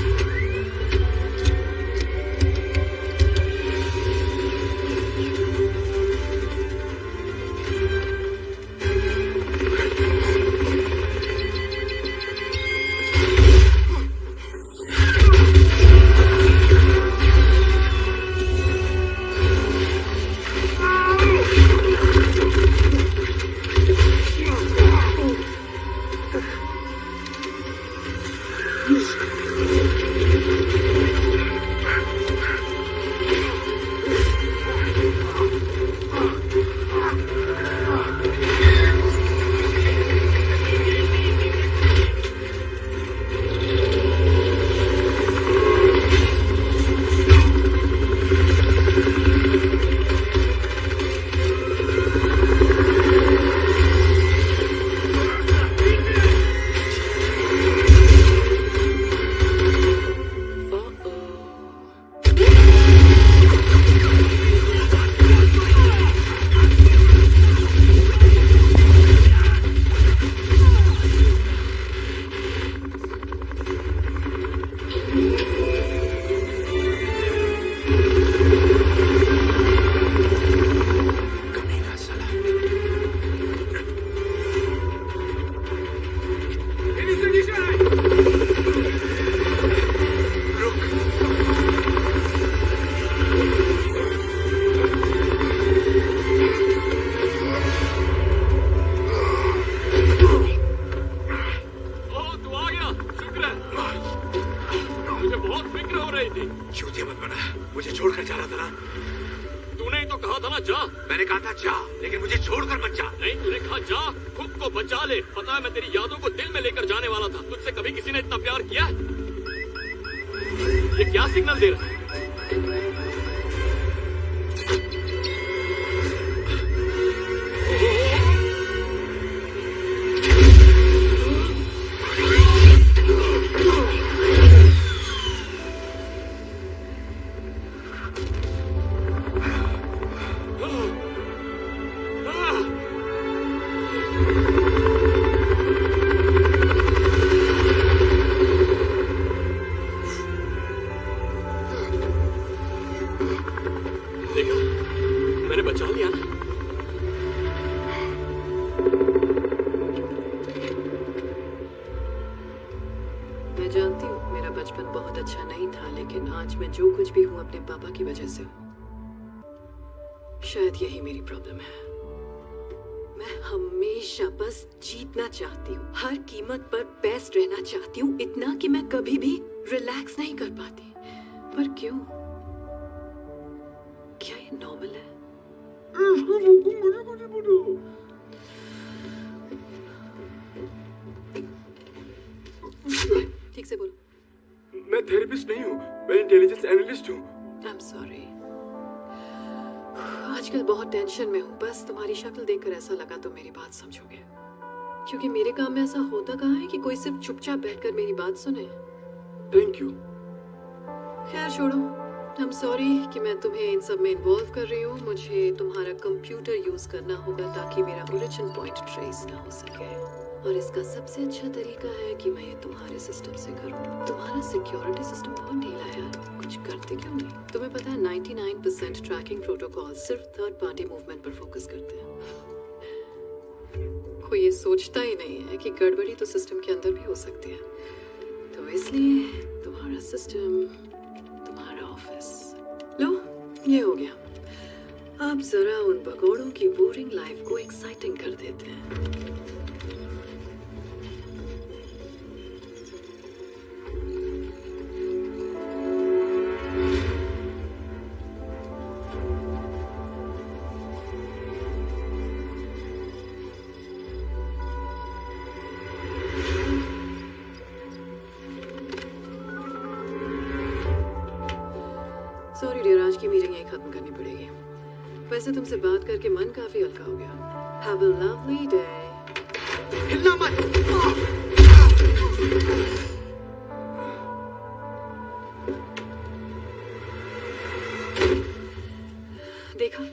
चूतिया मत बना, मुझे छोड़कर जा रहा था ना। तूने ही तो कहा था ना जा। मैंने कहा था जा, लेकिन मुझे छोड़कर मत जा। नहीं, तूने कहा जा, खुद को बचा ले। पता है मैं तेरी यादों को दिल में लेकर जाने वाला था। तुझसे कभी किसी ने इतना प्यार किया है? ये क्या सिग्नल दे रहा है? मैं जानती हूँ मेरा बचपन बहुत अच्छा नहीं था, लेकिन आज मैं जो कुछ भी हूँ अपने पापा की वजह से हूँ। शायद यही मेरी प्रॉब्लम है। मैं हमेशा बस जीतना चाहती हूँ, हर कीमत पर बेस्ट रहना चाहती हूँ, इतना कि मैं कभी भी रिलैक्स नहीं कर पाती। पर क्यों? क्या ये नॉर्मल है? ठीक से बोलो। मैं थेरेपिस्ट नहीं हूँ, मैं इंटेलिजेंस एनालिस्ट हूँ। I'm sorry। आजकल बहुत टेंशन में हूँ। बस तुम्हारी शक्ल देखकर ऐसा लगा तो मेरी बात समझोगे, क्योंकि मेरे काम में ऐसा होता कहाँ है कि कोई सिर्फ चुपचाप बैठकर मेरी बात सुने। Thank you. खैर छोड़ो। I'm sorry कि मैं तुम्हें इन सब में इन्वॉल्व कर रही हूँ। मुझे तुम्हारा कंप्यूटर यूज करना होगा ताकि मेरा ओरिजिन पॉइंट ट्रेस ना हो सके, और इसका सबसे अच्छा तरीका है कि मैं ये तुम्हारे सिस्टम से करूँ। तुम्हारा सिक्योरिटी सिस्टम बहुत ढीला है यार, कुछ करते क्यों नहीं? तुम्हें पता है 99% ट्रैकिंग प्रोटोकॉल सिर्फ थर्ड पार्टी मूवमेंट पर फोकस करते हैं। कोई ये सोचता ही नहीं है कि गड़बड़ी तो सिस्टम के अंदर भी हो सकती है। तो इसलिए तुम्हारा सिस्टम, तुम्हारा ऑफिस, लो ये हो गया। आप जरा उन भगोड़ों की बोरिंग लाइफ को एक्साइटिंग कर देते हैं। सॉरी डियर, आज की मीटिंग यही खत्म करनी पड़ेगी। वैसे तुमसे बात करके मन काफी हल्का हो गया। Have a lovely day. हिलना मत। देखा,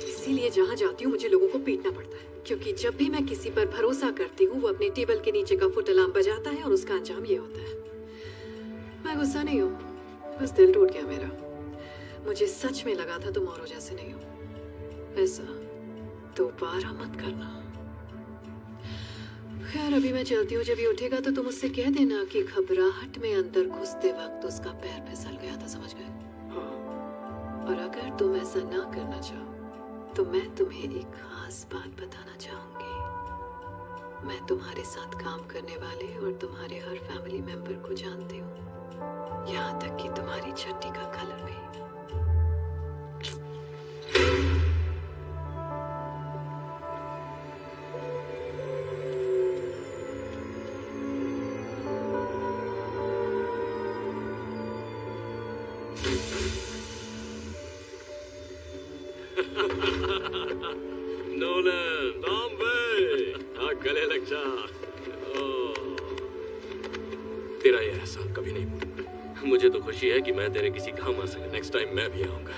इसीलिए जहां जाती हूँ मुझे लोगों को पीटना पड़ता है, क्योंकि जब भी मैं किसी पर भरोसा करती हूँ वो अपने टेबल के नीचे का फुट अलार्म बजाता है और उसका अंजाम ये होता है। मैं गुस्सा नहीं हूँ, बस दिल टूट गया मेरा। मुझे सच में लगा था तुम औरों जैसे नहीं हो। ऐसा दोबारा मत करना। खैर अभी मैं चलती हूँ, जब ये उठेगा तो तुम उससे कह देना कि घबराहट में अंदर घुसते वक्त उसका पैर फिसल गया था, समझ गए? और अगर तुम ऐसा ना करना चाहो तो मैं तुम्हें एक खास बात बताना चाहूंगी। मैं तुम्हारे साथ काम करने वाले और तुम्हारे हर फैमिली मेंबर को जानती हूँ, यहाँ तक कि तुम्हारी चड्डी का कलर भी। नोलन, बॉम्बे, गले लग जा। तेरा ये एहसान कभी नहीं भूलूंगा। मुझे तो खुशी है कि मैं तेरे किसी काम आ सके। नेक्स्ट टाइम मैं भी आऊंगा।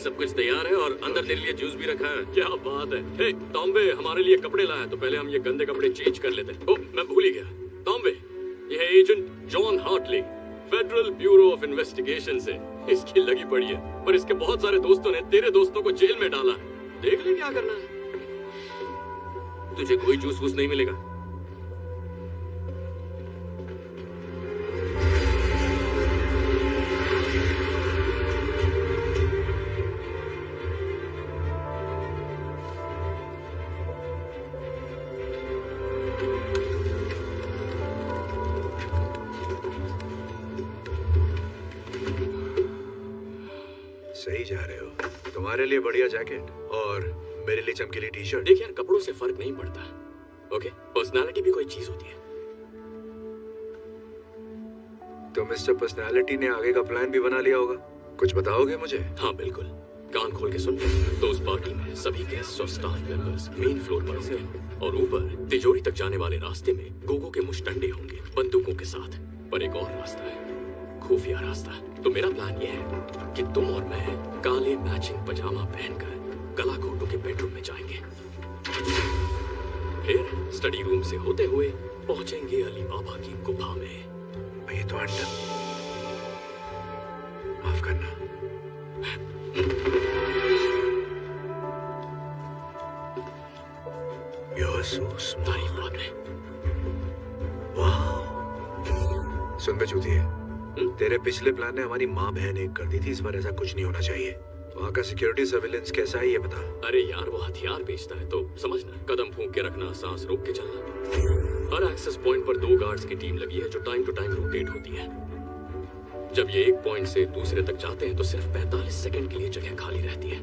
सब कुछ तैयार है और अंदर तेरे लिए जूस भी रखा है। क्या बात है। हे टॉम्बे, हमारे लिए कपड़े लाया तो पहले हम ये गंदे कपड़े चेंज कर लेते हैं। ओह, मैं भूल ही गया। टॉम्बे, ये है agent John Hartley, Federal Bureau of Investigation से। इसकी लगी पड़ी है, पर इसके बहुत सारे दोस्तों ने तेरे दोस्तों को जेल में डाला है। देख ले क्या करना है। तुझे कोई जूस वूस नहीं मिलेगा। सही जा रहे हो। तुम्हारे लिए बढ़िया जैकेट और मेरे लिए चमकीली टी शर्ट। देख यार, कपड़ों से फर्क नहीं पड़ता। ओके, पर्सनालिटी भी कोई चीज होती है। तो मिस्टर पर्सनालिटी ने आगे का प्लान भी बना लिया होगा। कुछ बताओगे मुझे? हाँ बिल्कुल, कान खोल के सुन। तो उस पार्टी में सभी गेस्ट और स्टाफ मेंबर्स मेन फ्लोर पर होंगे और ऊपर तिजोरी तक जाने वाले रास्ते में गोगो के मुश्तंडे होंगे बंदूकों के साथ। पर एक और रास्ता है, खुफिया रास्ता। तो मेरा प्लान ये है कि तुम और मैं काले मैचिंग पजामा पहनकर कला कोटू के बेडरूम में जाएंगे, फिर स्टडी रूम से होते हुए पहुंचेंगे अली बाबा की गुफा में। ये तो अंडा, माफ करना। तारीफ बाद में। सुन बे चूतिए, तेरे पिछले प्लान ने हमारी माँ बहन एक कर दी थी। इस बार ऐसा कुछ नहीं होना चाहिए। वहाँ का सिक्योरिटी सर्विलेंस कैसा है ये बता। अरे यार, वो हथियार बेचता है तो समझना, कदम फूंक के रखना, सांस रोक के चलना। हर एक्सेस पॉइंट पर 2 गार्ड्स की टीम लगी है जो टाइम टू टाइम रोटेट होती है। जब ये एक पॉइंट से दूसरे तक जाते हैं तो सिर्फ 45 सेकंड के लिए जगह खाली रहती है।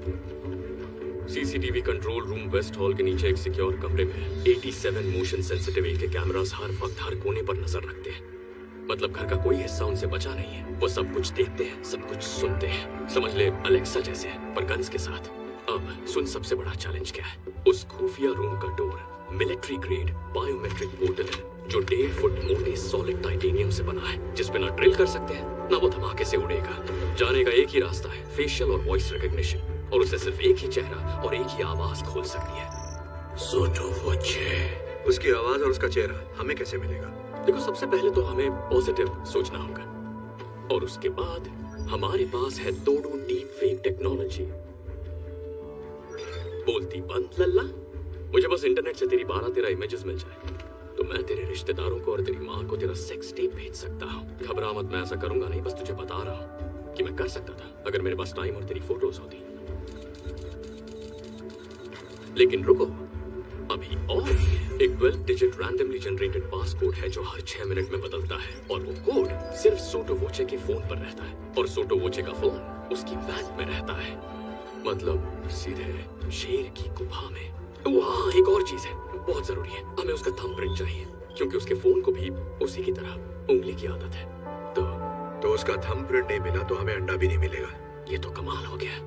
CCTV control room West Hall के नीचे एक सिक्योर कमरे में 87 मोशन सेंसिटिव के कैमरास हर वक्त हर कोने पर नजर रखते हैं। मतलब घर का कोई हिस्सा उनसे बचा नहीं है। वो सब कुछ देखते हैं, सब कुछ सुनते हैं। समझ ले अलेक्सा जैसे, पर गन्स के साथ। अब सुन, सबसे बड़ा चैलेंज क्या है। उस खुफिया रूम का door military grade biometric portal है जो 1.5 फुट मोटे सॉलिड टाइटेनियम से बना है, जिसपे ना ड्रिल कर सकते हैं ना वो धमाके से उड़ेगा। जाने का एक ही रास्ता है, फेशियल और वॉइस रिकॉग्निशन, और उसे सिर्फ एक ही चेहरा और एक ही आवाज खोल सकती है। सोटो वोचे। उसकी आवाज और उसका चेहरा हमें कैसे मिलेगा? देखो, सबसे पहले तो हमें पॉजिटिव सोचना होगा, और उसके बाद हमारे पास है तोड़ू डीप फेक टेक्नोलॉजी। बोलती बंद लल्ला। मुझे बस इंटरनेट से तेरी 12-13 इमेजेस मिल जाए तो मैं तेरे रिश्तेदारों को और तेरी माँ को तेरा सेक्स टेप भेज सकता हूँ। घबरा मत, मैं ऐसा करूंगा नहीं, बस तुझे बता रहा हूँ कि मैं कर सकता था अगर मेरे पास टाइम और तेरी फोटोज होती। लेकिन रुको, अभी और भी है। एक 12 डिजिट रैंडमली जनरेटेड पासकोड है जो हर 6 मिनट में बदलता है, और वो कोड सिर्फ सोटो वोचे के फोन पर रहता है, और सोटो वोचे का फोन उसकी बैंक में रहता है। मतलब सीधे शेर की गुफा में। वहाँ एक और चीज है, बहुत जरूरी है। हमें उसका थंबप्रिंट चाहिए, क्योंकि उसके फोन को भी उसी की तरह उंगली की आदत है। तो उसका थंबप्रिंट नहीं मिला तो हमें अंडा भी नहीं मिलेगा। ये तो कमाल हो गया।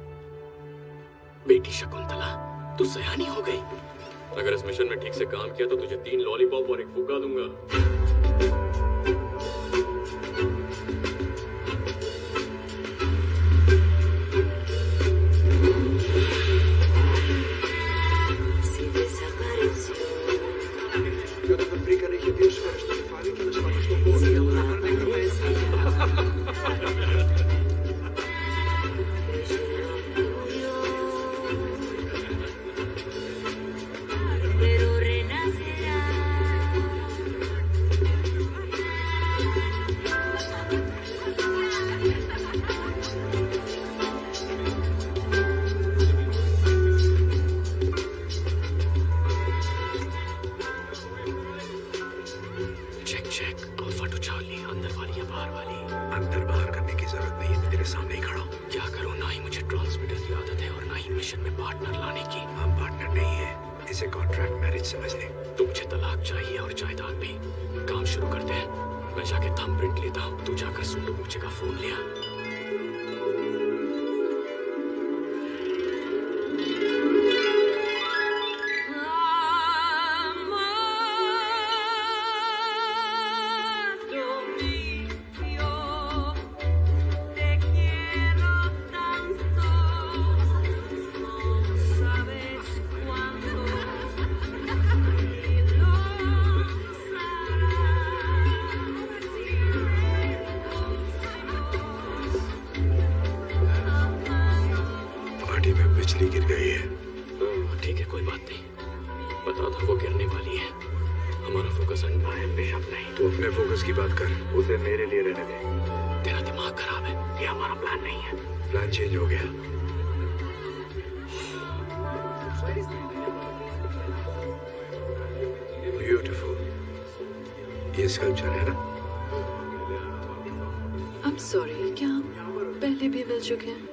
बेटी शकुंतला, तू सयानी हो गई। अगर इस मिशन में ठीक से काम किया तो तुझे 3 लॉलीपॉप और 1 फुग्गा दूंगा।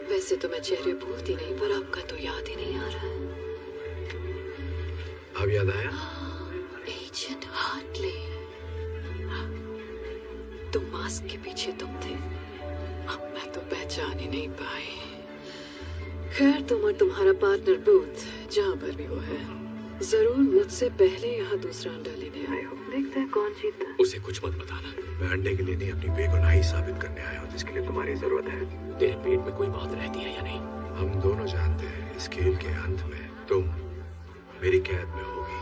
वैसे तो मैं चेहरे भूलती नहीं, पर आपका तो याद ही नहीं आ रहा है। अब याद आया? एजेंट हार्टले, तुम मास्क के पीछे तुम थे। अब मैं तो पहचान ही नहीं पाई। खैर, तुम और तुम्हारा पार्टनर बूथ जहाँ पर भी वो है, जरूर मुझसे पहले यहाँ दूसरा अंडा लेने आए हो। देखते हैं कौन जीतता। उसे कुछ मत बताना। मैं अंडे के लिए नहीं, अपनी बेगुनाही साबित करने आया हूँ, जिसके लिए तुम्हारी जरूरत है। तेरे पेट में कोई बात रहती है या नहीं? हम दोनों जानते हैं इस खेल के अंत में तुम मेरी कैद में होगी।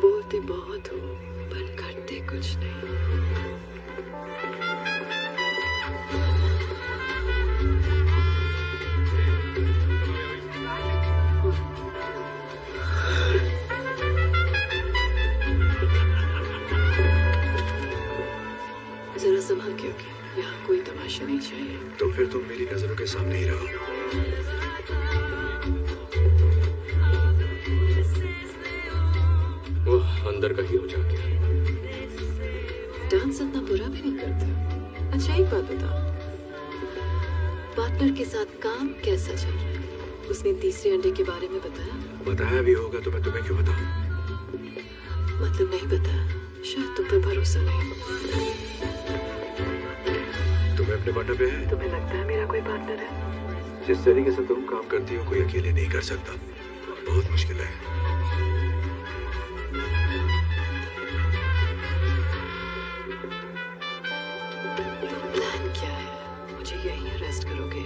बोलते बहुत हो पर करते कुछ नहीं। जरा संभाल के रखें, यहाँ कोई तमाशा नहीं चाहिए। तो फिर तुम मेरी नजरों के सामने ही रहो। वो अंदर का हीरो जाके डांस इतना बुरा भी नहीं करता। अच्छा, एक बात बता, पार्टनर के साथ काम कैसा चल रहा है? उसने तीसरे अंडे के बारे में बताया? बताया भी होगा तो मैं तुम्हें क्यों बताऊं? मतलब नहीं बताया, शायद तुम पे भरोसा नहीं। तुम्हें अपने पार्टनर पे है? तुम्हें लगता है मेरा कोई पार्टनर है? जिस तरीके से तुम काम करती हो कोई अकेले नहीं कर सकता। बहुत मुश्किल है। प्लान क्या है? मुझे यहीं अरेस्ट करोगे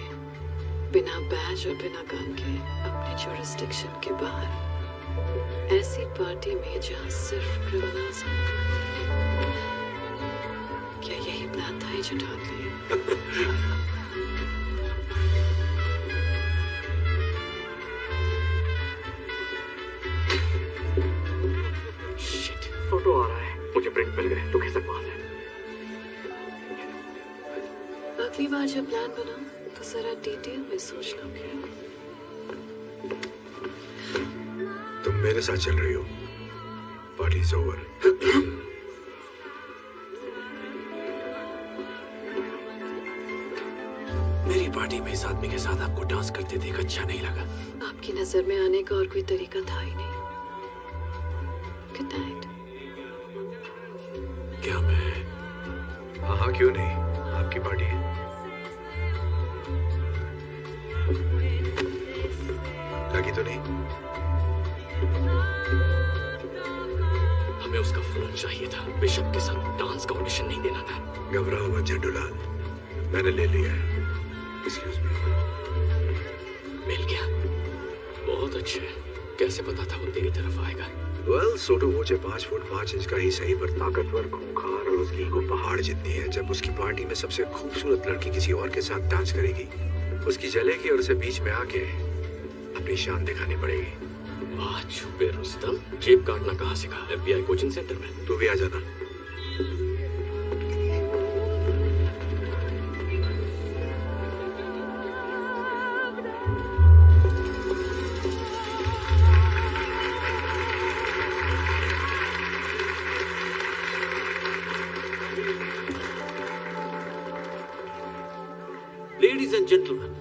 बिना बैज और बिना गन के, अपने जुरिस्डिक्शन के बाहर, ऐसी पार्टी में जहाँ सिर्फ क्रिमिनल्स हैं। क्या यही प्लान था एजेंट हार्टले? शिट, फोटो आ रहा है। मुझे प्रिंट मिल गए तो कैसे पास है? अगली बार जब प्लान बनाओ तो जरा डिटेल में सोचना। तुम मेरे साथ चल रही हो। Party is over. मेरी पार्टी में इस आदमी के साथ आपको डांस करते देख अच्छा नहीं लगा। आपकी नजर में आने का और कोई तरीका था ही नहीं। Good night. क्या मैं? हाँ हाँ, क्यों नहीं, आपकी पार्टी है। लगी तो नहीं? हमें उसका फोन चाहिए था। बिशप के साथ डांस का ऑडिशन नहीं देना था। घबराओ मत झंडूलाल, मैंने ले लिया है। Excuse me. मिल गया? बहुत अच्छे। कैसे पता था वो तेरी तरफ आएगा? वेल, सोटो वोचे 5 फुट 5 इंच का ही सही, पर ताकतवर, खूंखार और उसकी ईगो पहाड़ जितनी है। जब उसकी पार्टी में सबसे खूबसूरत लड़की किसी और के साथ डांस करेगी, उसकी जलेगी और उसे बीच में आके अपनी शान दिखानी पड़ेगी। वाह छुपे रुस्तम, जेब काटना कहाँ सीखा? FBI कोचिंग सेंटर में? तू भी आ जाना। लेडीज एंड जेंटलमैन,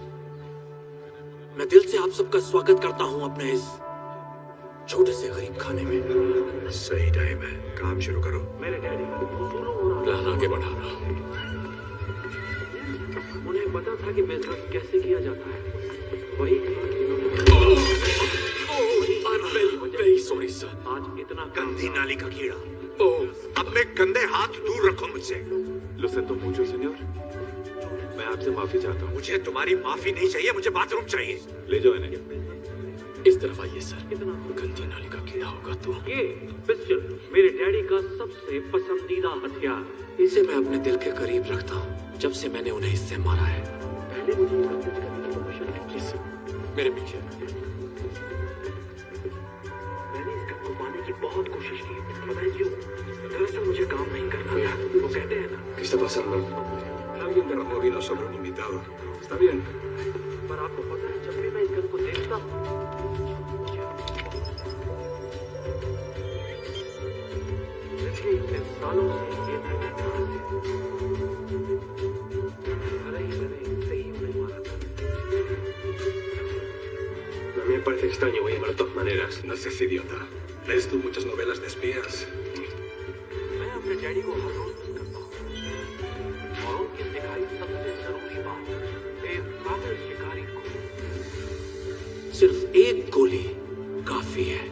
मैं दिल से आप सबका स्वागत करता हूं अपने इस छोटे से गरीब खाने में। सही टाइम है, काम शुरू करो। मेरे डैडी प्लान आगे बढ़ा रहा हूँ। उन्हें पता था कि बिजनेस कैसे किया जाता है। वही वेरी सॉरी सर। आज इतना गंदी नाली का कीड़ा, ओह अपने गंदे हाथ दूर रखो मुझसे। Lo siento mucho, señor. मैं आपसे माफी चाहता हूँ। मुझे तुम्हारी माफी नहीं चाहिए, मुझे बाथरूम चाहिए। ले जाओ इन्हें। इस तरफ आइए सर। गंदी नाली का कीड़ा होगा तो। ये पिस्टल मेरे डैडी का सबसे पसंदीदा हथियार। इसे मैं अपने दिल के करीब रखता हूँ जब से मैंने उन्हें इससे मारा है। पहले मुझे ये सब कुछ करने की परमिशन नहीं। प्लीज मेरे पीछे। मैंने इस गन को पाने की बहुत कोशिश की, पता है क्यों? दरअसल मुझे काम नहीं करना था। वो कहते हैं ना, ¿Qué está pasando? Alguien derramó vino sobre un invitado. Está bien. पर आपको पता है जब भी मैं इस गन को देखता हूँ, पिछले इतने सालों से ये मैं देख रहा हूँ। अरे मैंने इससे ही उन्हें मारा था। A mí me parece extraño, voy a llamar de todas maneras. No seas idiota. ¿Lees tú muchas novelas de espías? मैं अपने डैडी को हर रोज मिस करता हूँ और उनकी सिखाई सबसे जरूरी बात, एक काबिल शिकारी को सिर्फ एक गोली काफी है।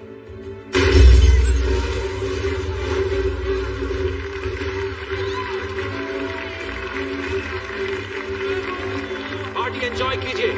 पार्टी एंजॉय कीजिए।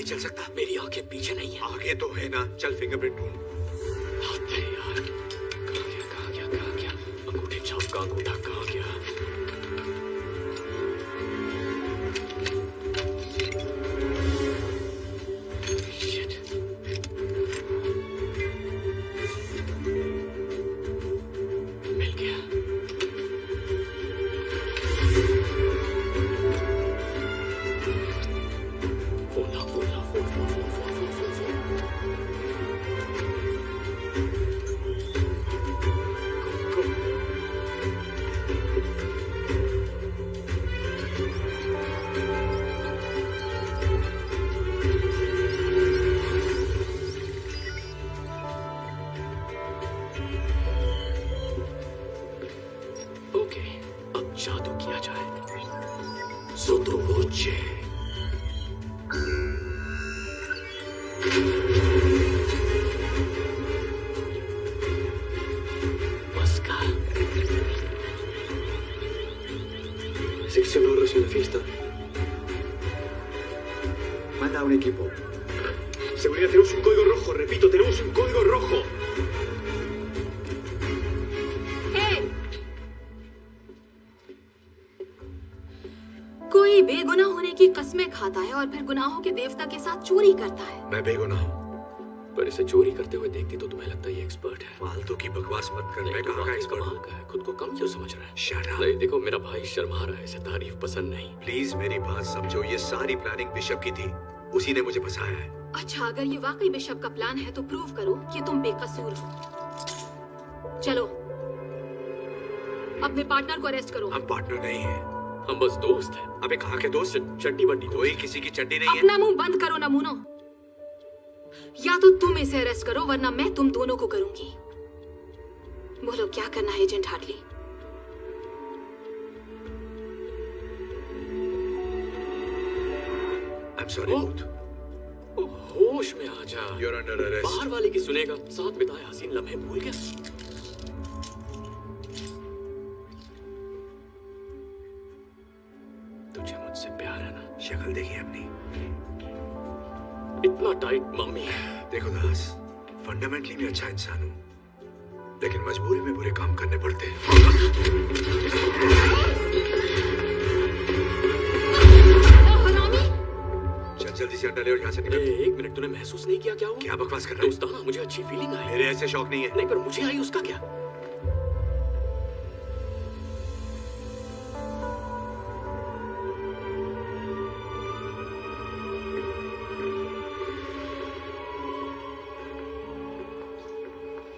चल सकता? मेरी आंखें पीछे नहीं है। आगे तो है ना, चल फिंगरप्रिंट ढूंढ। अरे यार, कहाँ गया? अंगूठे छाप का अंगूठा कहाँ गया? Shit. मिल गया। Pascal. Sección ahorros en la fiesta. Manda a un equipo. Seguridad, tenemos un código rojo. Repito, tenemos un código rojo. कोई बेगुनाह होने की कस्में खाता है और फिर गुनाहों के देवता के साथ चोरी करता है। मैं बेगुनाह हूँ। पर इसे चोरी करते हुए देखती तो तुम्हें लगता है ये एक्सपर्ट है। फालतू की बकवास मत कर। मैं तो कहाँ का वाकई एक्सपर्ट कमाल हूँ? का है। खुद को कम क्यों समझ रहा है? Shut up. नहीं देखो, मेरा भाई शर्मा रहा है, इसे तारीफ पसंद नहीं। प्लीज मेरी बात समझो। ये सारी प्लानिंग बिशप की थी। उसी ने मुझे फंसाया है। अच्छा, अगर ये वाकई बिशप का प्लान है तो प्रूव करो कि तुम बेकसूर हो। चलो, अपने पार्टनर को अरेस्ट करो। हम पार्टनर नहीं है। हम बस दोस्त हैं। अबे कहाँ के दोस्त? चड्डी बड्डी कोई किसी की चड्डी नहीं है। अपना मुंह बंद करो नमूनो। या तो तुम इसे अरेस्ट करो वरना मैं तुम दोनों को करूंगी। बोलो क्या करना है agent Hartley? I'm sorry, Booth. होश में आ जा। You're under arrest. बाहर वाले की सुनेगा। साथ बिताए हसीन लम्हे भूल गया। तुझे मुझसे प्यार है ना? शक्ल देखिए अपनी। इतना टाइट मम्मी। देखो दास, फंडामेंटली मैं अच्छा इंसान हूँ, लेकिन मजबूरी में बुरे काम करने पड़ते हैं। चल जल्दी से अंडा ले और यहाँ से निकल। एक मिनट, तूने महसूस नहीं किया क्या हुआ? क्या बकवास कर रहा है? दोस्ताना मुझे अच्छी फीलिंग आई। मेरे ऐसे शौक नहीं है। नहीं, पर मुझे आई, उसका क्या?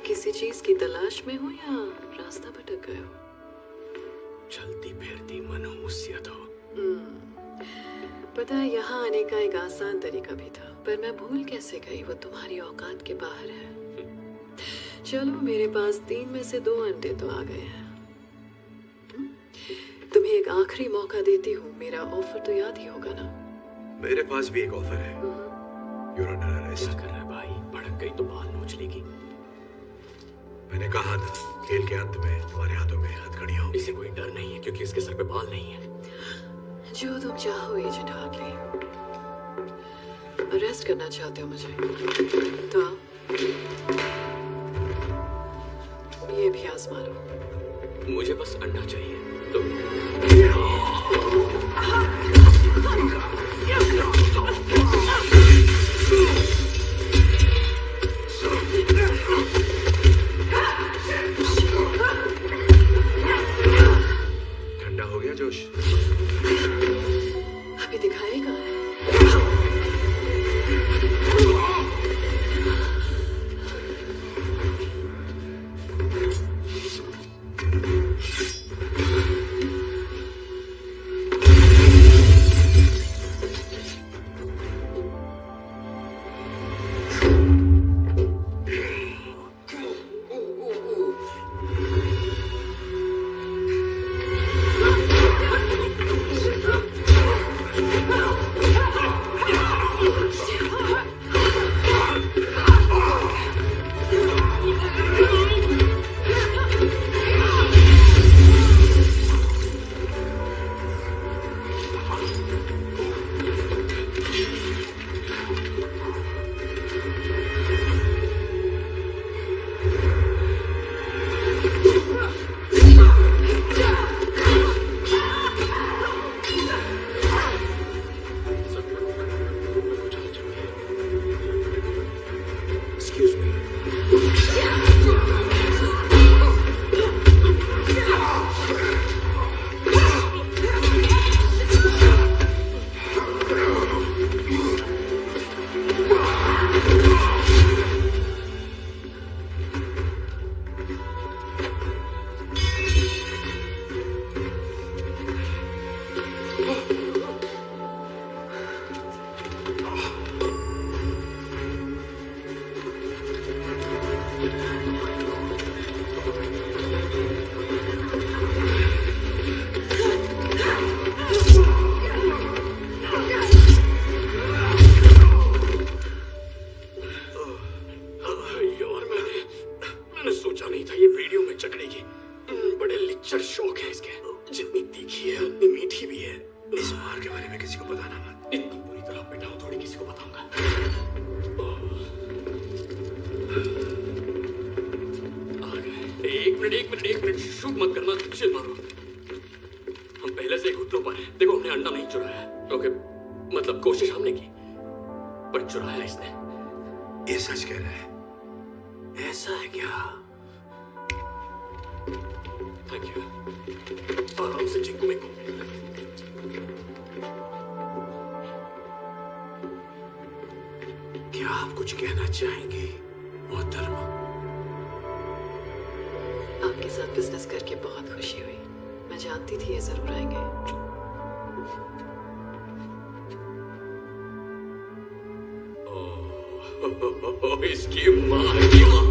किसी चीज की तलाश में हो या रास्ता भटक गए हो? चलती फिरती मनहूसियत हो। पता है, यहाँ आने का एक आसान तरीका भी था, पर मैं भूल कैसे गई वो तुम्हारी औकात के बाहर है। चलो, मेरे पास 3 में से 2 अंडे तो आ गए हैं। तुम्हें एक आखिरी मौका देती हूँ। मेरा ऑफर तो याद ही होगा ना? मेरे पास भी एक ऑफर है। You're under arrest. क्या कर रहा है भाई? भड़क गई तो बाल नोच लेगी। मैंने कहा था, खेल के अंत में तुम्हारे हाथों में हथकड़ियां होंगी। इसे कोई डर नहीं है क्योंकि इसके सर पे बाल नहीं है। जो तुम चाहो एजेंट हार्टली। अरेस्ट करना चाहते हो मुझे तो ये भी आजमा लो। मुझे बस अंडा चाहिए तो। ठंडा हो गया जोश? अभी दिखाएगा। बताना मत। इतनी बुरी तरह पिटाऊं थोड़ी किसी को बताऊंगा। आ गए। एक मिनट शूट मत करना, चिल मारो। हम पहले से ही घुटनों पर हैं। देखो हमने अंडा नहीं चुराया। ओके, मतलब कोशिश हमने की पर चुराया इसने। ये सच कह रहा है? ऐसा है क्या? Thank you. आराम से चिंकू में क्या आप कुछ कहना चाहेंगे मोहतरमा? आपके साथ बिजनेस करके बहुत खुशी हुई। मैं जानती थी ये जरूर आएंगे। इसकी माँ की माँ।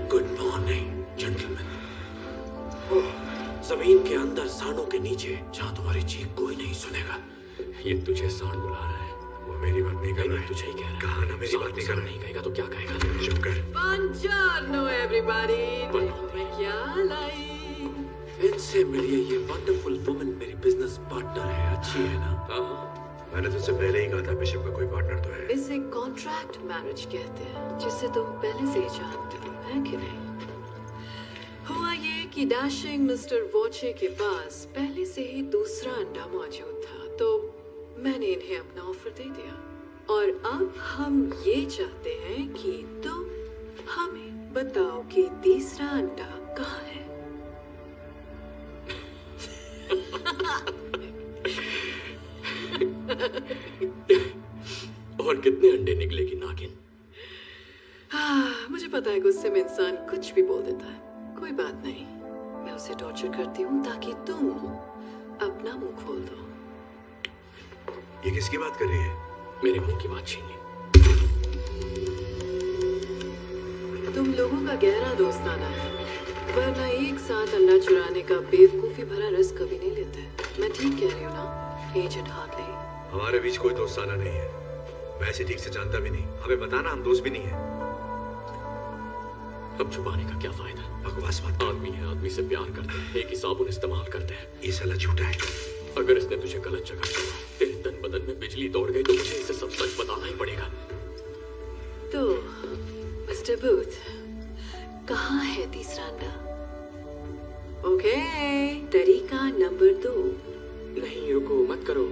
Good morning gentleman. जमीन के अंदर सांडों के नीचे जहां तुम्हारी चीख कोई नहीं सुनेगा। ये तुझे सांड बुला रहा है। वो मेरी बात नहीं कर रहा है। तुझे ही कह रहा है। कहा ना मेरी बात नहीं कर रहा है। नहीं कहेगा तो क्या कहेगा? चुप कर। Buongiorno everybody। मैं क्या लाई? इनसे मिलिए, ये वंडरफुल वुमन मेरी बिजनेस पार्टनर है। अच्छी है ना? हाँ। मैंने तुझसे पहले ही कहा था बिशप का कोई पार्टनर तो है। इसे कॉन्ट्रैक्ट मैरिज कहते हैं, जिसे तुम पहले से ही जानते हो, है कि नहीं? हुआ ये कि डैशिंग मिस्टर वॉचे के पास पहले से ही दूसरा अंडा मौजूद था, तो मैंने इन्हें अपना ऑफर दे दिया। और अब हम ये चाहते हैं कि तुम हमें बताओ कि तीसरा अंडा कहाँ है। और कितने अंडे निकलेगी नागिन? मुझे पता है गुस्से में इंसान कुछ भी बोल देता है। कोई बात नहीं, मैं उसे टॉर्चर करती हूँ ताकि तुम अपना मुंह खोल दो। ये किसकी बात कर रही है? मेरे मुंह की बात छीन ली। तुम लोगों का गहरा दोस्ताना है, वरना एक साथ अंडा चुराने का बेवकूफी भरा रिस्क कभी नहीं लेते। मैं ठीक कह रही हूँ ना एजेंट हार्टली? हमारे बीच कोई दोस्ताना नहीं है। मैं इसे ठीक से जानता भी नहीं। हमें बताना, हम दोस्त भी नहीं है। अब छुपाने का क्या फायदा? बकवास मत कर। आदमी है, आदमी से प्यार करते हैं, एक ही साबुन इस्तेमाल करते हैं। ये साला झूठा है। अगर इसने तुझे गलत जगह छोड़ा, तेरे तन बदन में बिजली दौड़ गई, तो मुझे इसे सब सच बताना ही पड़ेगा। तो मिस्टर बूथ, कहाँ है तीसरा अंडा? ओके, तरीका नंबर 2। नहीं रुको, मत करो।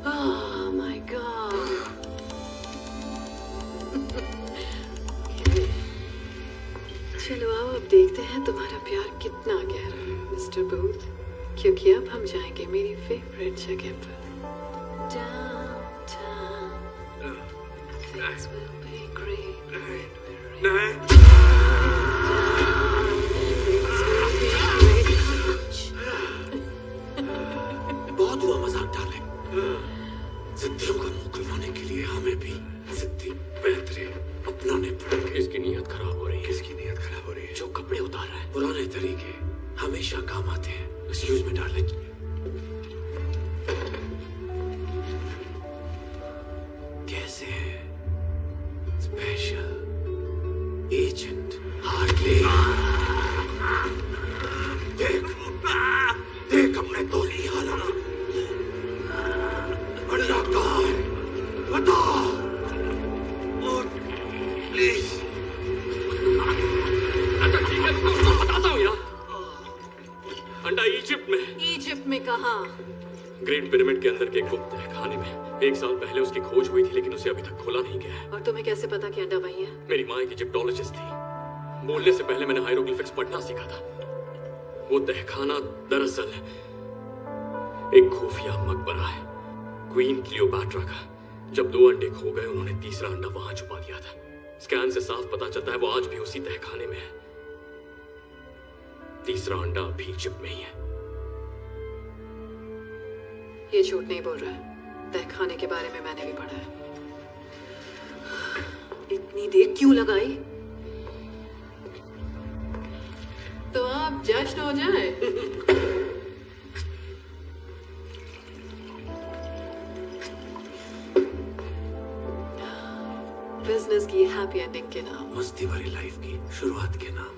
Oh my God. चलो आओ, अब देखते हैं तुम्हारा प्यार कितना गहरा है मिस्टर बूथ, क्योंकि अब हम जाएंगे मेरी फेवरेट जगह पर। Downtown. Things will be great when we're in. बहुत हुआ मजाक डाले। जिद्दियों का मुंह खुलवाने के लिए हमें भी जिद्दी बेहतरीन अपनाने पड़ेंगे। इसकी नीयत खराब हो रही है। किसकी नीयत खराब हो रही है? जो कपड़े उतार रहा है, पुराने तरीके हमेशा काम आते हैं। Excuse me darling. कैसे है स्पेशल एजेंट हार्टली? देख अपने तोली हालात। अंडा कहाँ है? बता प्लीज। अच्छा ठीक है, रुको, बताता हूँ यार। अंडा इजिप्ट में। इजिप्ट में कहाँ? ग्रेट पिरामिड के अंदर के गुप्त खाने में। 1 साल पहले उसकी खोज हुई थी, लेकिन उसे अभी तक खोला नहीं गया है। और तुम्हें कैसे पता कि अंडा वही है? मेरी माँ एक इजिप्टोलॉजिस्ट थी। बोलने से पहले मैंने हायरोग्लिफिक्स पढ़ना सीखा था। वो तहखाना दरअसल एक खुफिया मकबरा है, क्वीन क्लियोपैट्रा का। जब 2 अंडे खो गए, उन्होंने तीसरा अंडा वहां छुपा दिया था। स्कैन से साफ पता चलता है वो आज भी उसी तहखाने में है। तीसरा अंडा अभी इजिप्ट में ही है। ये झूठ नहीं बोल रहा है। तहखाने के बारे में मैंने भी पढ़ा है। इतनी देर क्यों लगाई? तो आप जश्न हो जाए। बिजनेस की हैप्पी एंडिंग के नाम, मस्ती भरी लाइफ की शुरुआत के नाम।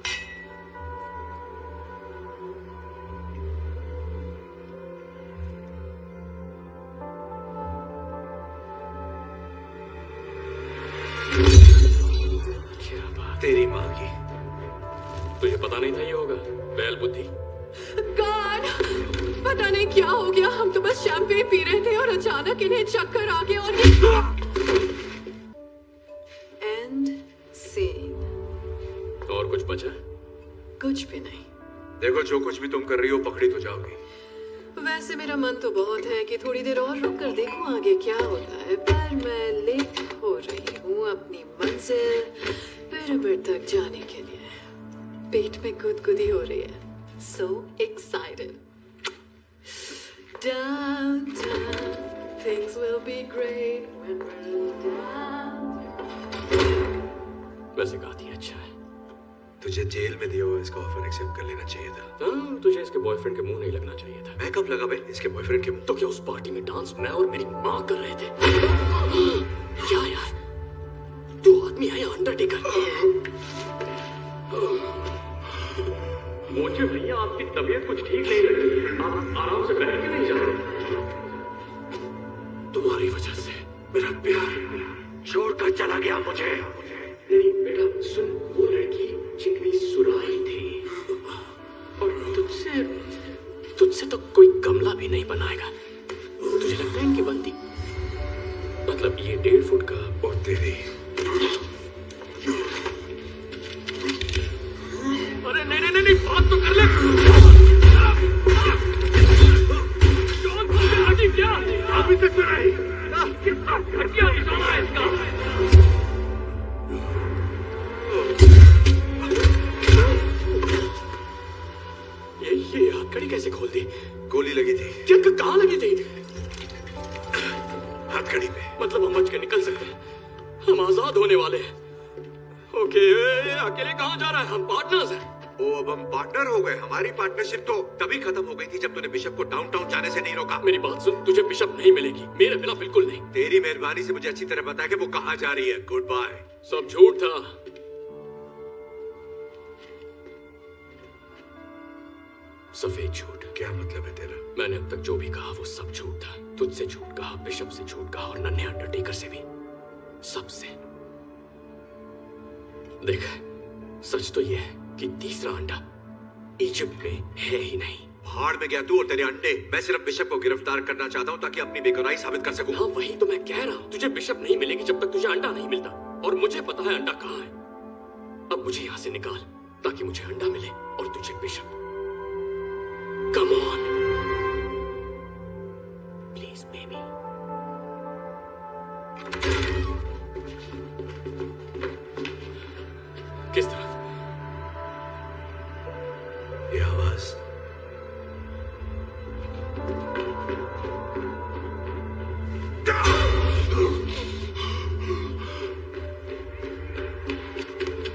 क्या बात, तेरी माँ की। तुझे पता नहीं था ये होगा? बैल बुद्धि। गॉड, पता नहीं क्या हो गया। हम तो बस शैंपेन पी रहे थे और अचानक इन्हें चक्कर आ गया और एंड सीन। और कुछ बचा? कुछ भी नहीं। देखो, जो कुछ भी तुम कर रही हो पकड़ी तो जाओगी। वैसे मेरा मन तो बहुत है कि थोड़ी देर और रुक कर देखूं आगे क्या होता है, पर मैं लेट हो रही हूँ अपनी मंजिल पिरामिड तक जाने के लिए। पेट में गुदगुदी हो रही है। So excited. Downtown, things will be great when we're down. वैसे गाती अच्छा है। तुझे जेल में दिया हुआ इसका ऑफर एक्सेप्ट कर लेना चाहिए था। हाँ, तुझे इसके बॉयफ्रेंड के मुंह नहीं लगना चाहिए था। मैं कब लगा बे इसके बॉयफ्रेंड के मुंह? तो क्या उस पार्टी में डांस मैं और मेरी माँ कर रहे थे? क्या यार, तू आदमी है या अंडरटेकर? मुझे भैया आपकी तबीयत कुछ ठीक नहीं लग रही है। आप आराम से बैठ के नहीं जा रहे। तुम्हारी वजह से मेरा प्यार छोड़कर चला गया मुझे। नहीं बेटा सुन, वो लड़की चिकनी सुराही थी और तुझसे तो कोई गमला भी नहीं बनाएगा। तुझे लगता है इनकी बनती? मतलब ये 1.5 फुट का। और तेरी। अरे नहीं, बात तो कर ले। क्या अभी तक तो नहीं। कितना घटिया निशाना है इसका। ये हथकड़ी कैसे खोल दी? गोली लगी थी। क्या कहाँ लगी थी? हथकड़ी पे। मतलब हम बच के निकल सकते हैं, हम आजाद होने वाले हैं। ओके, अकेले कहाँ जा रहा है? हम पार्टनर्स हैं। ओ, अब हम पार्टनर हो गए। हमारी पार्टनरशिप तो तभी खत्म हो गई थी जब तूने बिशप को डाउनटाउन जाने से नहीं रोका। मेरी बात सुन, तुझे बिशप नहीं मिलेगी, मेरे बिना बिल्कुल नहीं। तेरी मेहरबानी से मुझे अच्छी तरह बता कि वो कहाँ जा रही है। Good bye. सब झूठ था। सफेद झूठ। क्या मतलब है तेरा? मैंने अब तक जो भी कहा वो सब झूठ था। तुझसे झूठ कहा, बिशप से झूठ कहा और नन्हे अंडरटेकर से भी, सबसे। देख, सच तो ये है कि तीसरा अंडा इजिप्ट में है ही नहीं। भाड़ में गया तू और तेरे अंडे। मैं सिर्फ बिशप को गिरफ्तार करना चाहता हूँ ताकि अपनी बेगुनाही साबित कर सकूं। हाँ, वही तो मैं कह रहा हूँ। तुझे बिशप नहीं मिलेगी जब तक तुझे अंडा नहीं मिलता, और मुझे पता है अंडा कहाँ है। अब मुझे यहाँ से निकाल ताकि मुझे अंडा मिले और तुझे bishop. Come on, please, baby. किस तरफ? ये आवाज।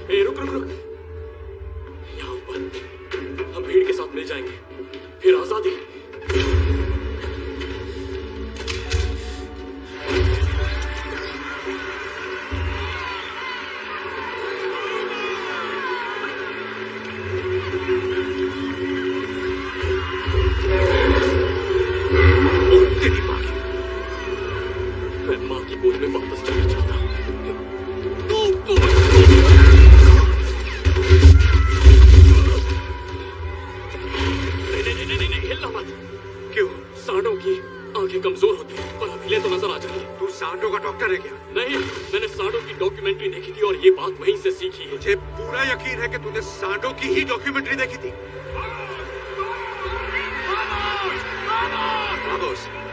ए, रुक। यहाँ ऊपर हम भीड़ के साथ मिल जाएंगे, फिर आजादी। मैं माँ की गोद में वापस जाना चाहता हूँ। नहीं, हिलना मत। क्यों? सांडों की आंखें कमजोर होती हैं और हिले तो नजर आ जाती है। तू सांडों का डॉक्टर है क्या? नहीं, मैंने सांडों की डॉक्यूमेंट्री देखी थी और ये बात वहीं से सीखी है। मुझे पूरा यकीन है कि तूने सांडों की ही डॉक्यूमेंट्री देखी थी।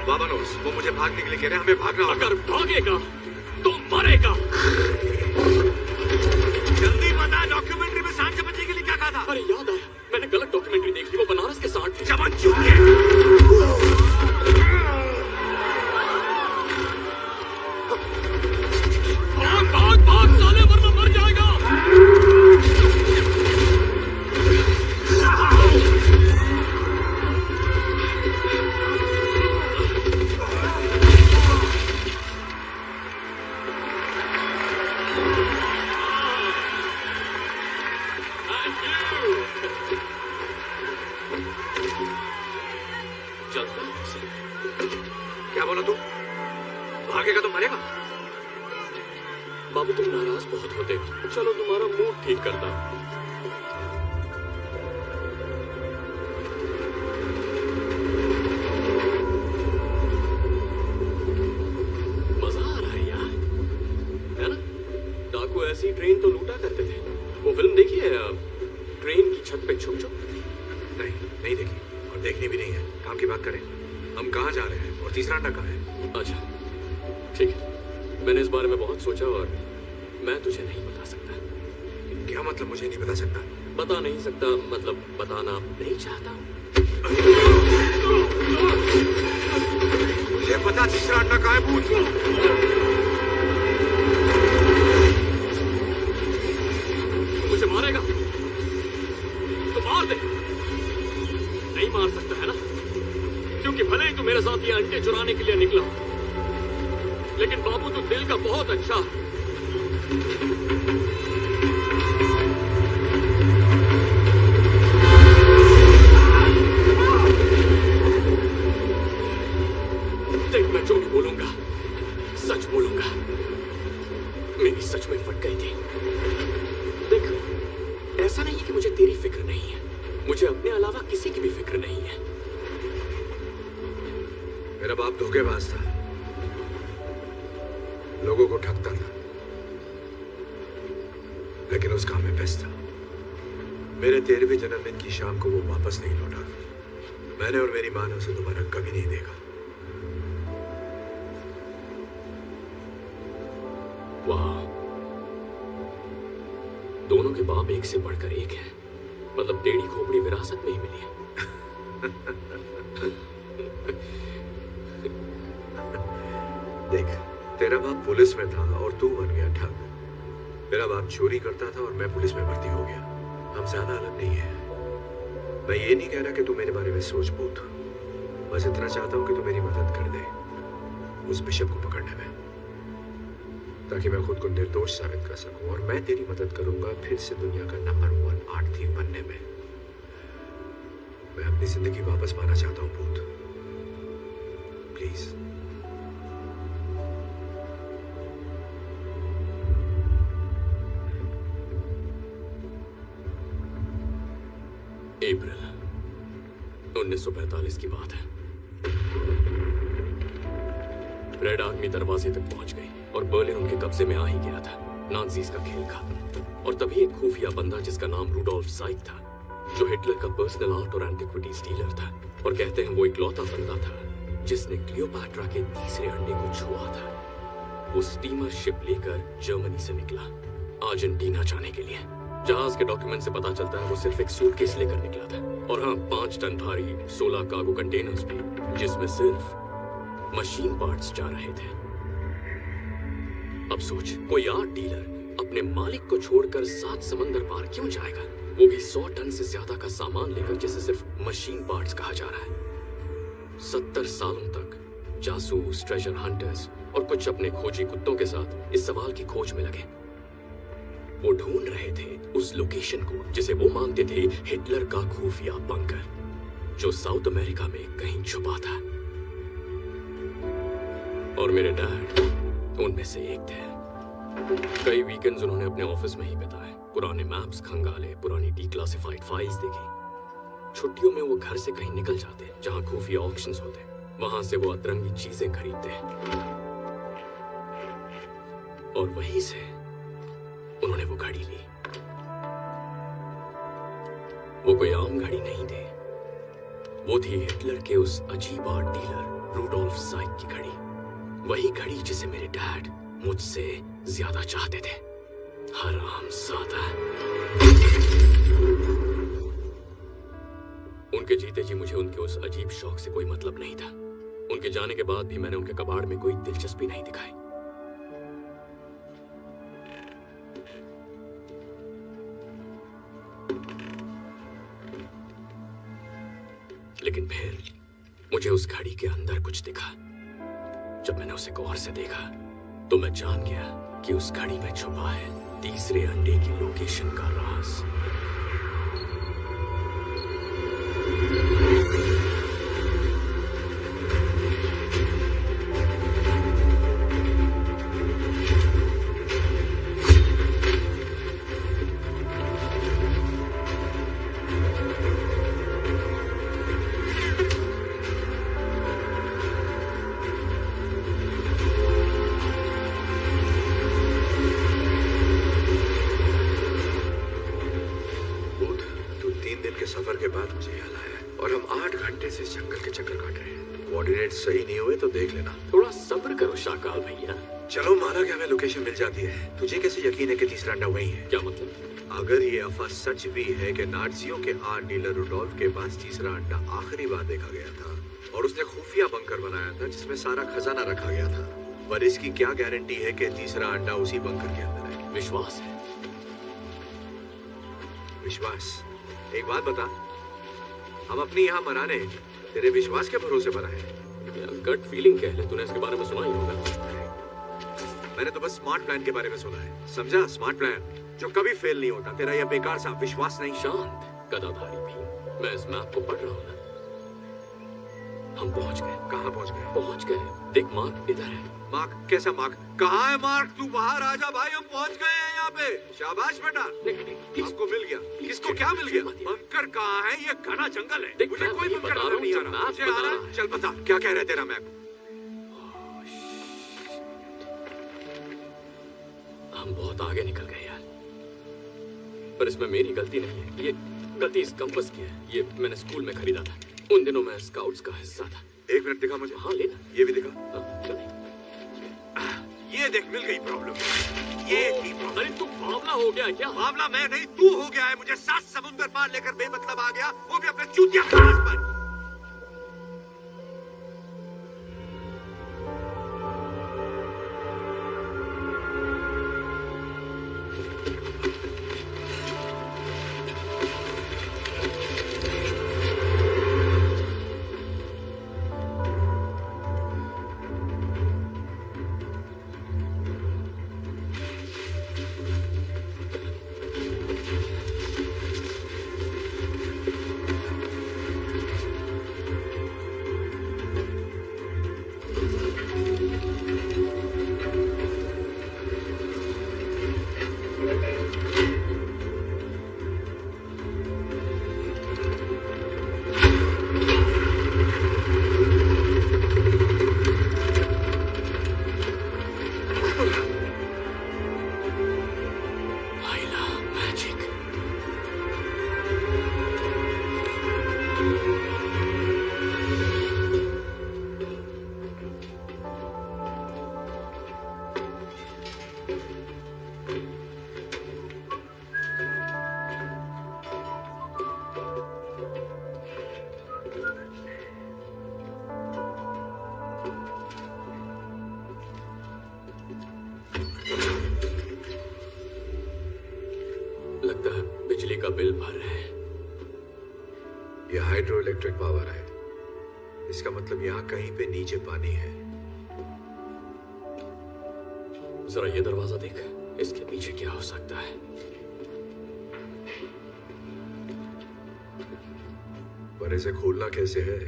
वामोस, वो मुझे भागने के लिए कह रहे हैं। हमें भागना होगा। अगर भागेगा तो मरेगा। जल्दी बता, डॉक्यूमेंट्री में सांड से बचने के लिए क्या कहा था? अरे याद आया, मैंने गलत डॉक्यूमेंट्री देख ली। वो बनारस के सांड थे। जवान चुप है। चलो तुम्हारा मूड ठीक करता हूं। मजा आ रहा है यार, है ना? डाकू ऐसी ट्रेन तो लूटा करते थे। वो फिल्म देखी है ट्रेन की छत पे छुप छुप? नहीं देखी, और देखनी भी नहीं है। काम की बात करें, हम कहाँ जा रहे हैं और तीसरा अंडा कहाँ है? अच्छा ठीक है, मैंने इस बारे में बहुत सोचा और मैं तुझे नहीं बता सकता। क्या मतलब मुझे नहीं बता सकता? बता नहीं सकता मतलब बताना नहीं चाहता। मुझे पता तीसरा अंडा कहाँ है, पूछ। मुझे मारेगा तो मार दे। नहीं मार सकता है ना, क्योंकि भले ही तू मेरे साथ ये अंडे चुराने के लिए निकला, लेकिन बाबू तू दिल का बहुत अच्छा है। देख, मैं जो भी बोलूंगा सच बोलूंगा। मेरी सच में फट गई थी। देख, ऐसा नहीं है कि मुझे तेरी फिक्र नहीं है, मुझे अपने अलावा किसी की भी फिक्र नहीं है। मेरा बाप धोखेबाज था, लोगों को ठगता था, लेकिन उस काम में बेस्ट था। मेरे 13वें जन्मदिन की शाम को वो वापस नहीं लौटा। मैंने और मेरी मां ने उसे दोबारा कभी नहीं देखा। वाह, दोनों के बाप एक से बढ़कर एक है। मतलब टेढ़ी खोपड़ी विरासत में ही मिली है। देख, तेरा बाप पुलिस में था और तू बन गया ठग। मेरा बाप चोरी करता था और मैं पुलिस में भर्ती हो गया। हम ज्यादा अलग नहीं है। मैं ये नहीं कह रहा कि तू मेरे बारे में सोच पूछ, बस इतना चाहता हूं कि तू मेरी मदद कर दे उस बिशप को पकड़ने में, ताकि मैं खुद को निर्दोष साबित कर सकूं। और मैं तेरी मदद करूंगा फिर से दुनिया का नंबर 1 आर्ट थीफ बनने में। मैं अपनी जिंदगी वापस पाना चाहता हूं भूत, प्लीज। अप्रैल 1945 की बात है। रेड आर्मी दरवाजे तक पहुंच गई और बर्लिन उनके कब्जे में आ ही गया था। नाज़ीज़ का खेल खत्म। और तभी एक खुफिया बंदा जिसका नाम रूडोल्फ साइक था, जो हिटलर का पर्सनल आर्ट और एंटिक्विटीज डीलर था, और कहते हैं वो इकलौता बंदा था जिसने क्लियोपैट्रा के तीसरे अंडे को छुआ था। वो स्टीमर शिप लेकर जर्मनी से निकला अर्जेंटीना जाने के लिए। जहाज के डॉक्यूमेंट से पता चलता है वो सिर्फ एक सूटकेस लेकर निकला था, और हाँ, 5 टन भारी 16 कार्गो कंटेनर्स भी, जिसमें सिर्फ मशीन पार्ट्स जा रहे थे। अब सोच, कोई आर्ट डीलर अपने मालिक को छोड़कर 7 समंदर पार क्यों जाएगा, वो भी 100 टन से ज्यादा का सामान लेकर, जिसे सिर्फ मशीन पार्ट्स कहा जा रहा है। 70 सालों तक जासूस, ट्रेजर हंटर्स और कुछ अपने खोजी कुत्तों के साथ इस सवाल की खोज में लगे। वो ढूंढ रहे थे उस लोकेशन को जिसे वो मानते थे हिटलर का खुफिया बंकर, जो साउथ अमेरिका में कहीं छुपा था। और मेरे डैड उनमें से एक थे। कई वीकेंड्स उन्होंने अपने ऑफिस में ही बिताए, पुराने मैप्स खंगाले, पुरानी डिक्लासिफाइड फाइल्स देखी। छुट्टियों में वो घर से कहीं निकल जाते जहां खुफिया ऑक्शंस होते, वहां से वो अतरंगी चीजें खरीदते, और वहीं से उन्होंने वो घड़ी ली। वो कोई आम घड़ी नहीं थी, वो थी हिटलर के उस अजीब आर्ट डीलर रूडोल्फ साइक की घड़ी। वही घड़ी जिसे मेरे डैड मुझसे ज्यादा चाहते थे। हरामजादा। उनके जीते जी मुझे उनके उस अजीब शौक से कोई मतलब नहीं था। उनके जाने के बाद भी मैंने उनके कबाड़ में कोई दिलचस्पी नहीं दिखाई। लेकिन फिर मुझे उस घड़ी के अंदर कुछ दिखा। जब मैंने उसे गौर से देखा तो मैं जान गया कि उस घड़ी में छुपा है तीसरे अंडे की लोकेशन का राज। मुझे याद आया और हम 8 घंटे से इस जंगल के चक्कर काट रहे हैं। कोऑर्डिनेट सही नहीं हुए तो देख लेना। थोड़ा सब्र करो शाकाल भैया। चलो माना कि हमें लोकेशन मिल जाती है, तुझे कैसे यकीन है कि तीसरा अंडा वही है? क्या मतलब? अगर ये अफवाह सच भी है कि नाज़ियों के आर्ट डीलर रुडोल्फ के पास तीसरा अंडा आखिरी बार देखा गया था और उसने खुफिया बंकर बनाया था जिसमें सारा खजाना रखा गया था, पर इसकी क्या गारंटी है कि तीसरा अंडा उसी बंकर के अंदर है? विश्वास है। विश्वास? एक बात बता, हम अपनी यहाँ मराने तेरे विश्वास के भरोसे मरा है? गट फीलिंग कह ले, तूने इसके बारे में सुना ही होगा। मैंने तो बस स्मार्ट प्लान के बारे में सुना है, समझा? स्मार्ट प्लान जो कभी फेल नहीं होता। तेरा यह बेकार सा विश्वास नहीं। शांत गदाधारी भी, मैं इस मैप को पढ़ रहा हूँ ना। हम पहुंच गए। कहाँ पहुंच गए? पहुंच गए। देख मार्क इधर है। मार्क? कैसा मार्क? कहाँ है मार्क? तू बाहर आ जा भाई, हम पहुंच गए हैं यहाँ पे। शाबाश बेटा, हमको मिल गया। किसको क्या मिल गया? बंकर कहाँ है? ये घना जंगल है, मुझे कोई बंकर नजर नहीं आ रहा। मुझे आ रहा है। चल बता, क्या कह रहा है तेरा मैप? हम बहुत आगे निकल गए यार, पर इसमें मेरी गलती नहीं है। ये गलती इस कंपास की है। ये मैंने स्कूल में खरीदा था, उन दिनों मैं स्काउट्स का हिस्सा था। 1 मिनट दिखा मुझे। हाँ लेना। ये भी दिखा। चल। ये देख, मिल गई प्रॉब्लम। ये थी प्रॉब्लम। अरे तू बावला हो गया क्या? बावला मैं नहीं, तू हो गया है। मुझे 7 समुंदर पार लेकर बेमतलब आ गया, वो भी अपने चूतिया क्लास पर। का बिल भर रहे हैं। ये हाइड्रो इलेक्ट्रिक पावर है, इसका मतलब यहाँ कहीं पे नीचे पानी है। जरा ये दरवाजा देख, इसके पीछे क्या हो सकता है? पर इसे खोलना कैसे है?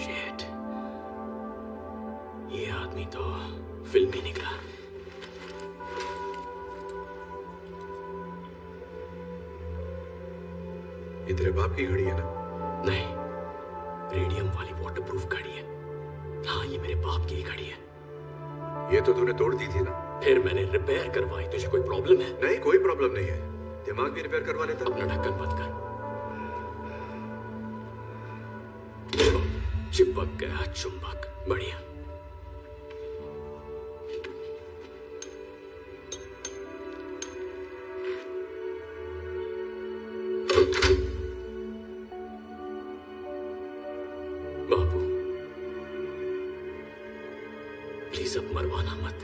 शिट, ये आदमी तो फिल्मी निकला। ये तेरे बाप की घड़ी है ना? नहीं, रेडियम वाली वाटरप्रूफ घड़ी है। हाँ, ये मेरे बाप की ही घड़ी है। ये तो तूने तोड़ दी थी ना? फिर मैंने रिपेयर करवाई। तुझे कोई प्रॉब्लम है? नहीं, कोई प्रॉब्लम नहीं है। दिमाग भी रिपेयर करवा लेता। अपना ढक्कन बंद कर। चिपक गया चुंबक। बढ़िया। बाबू, प्लीज अब मरवाना मत।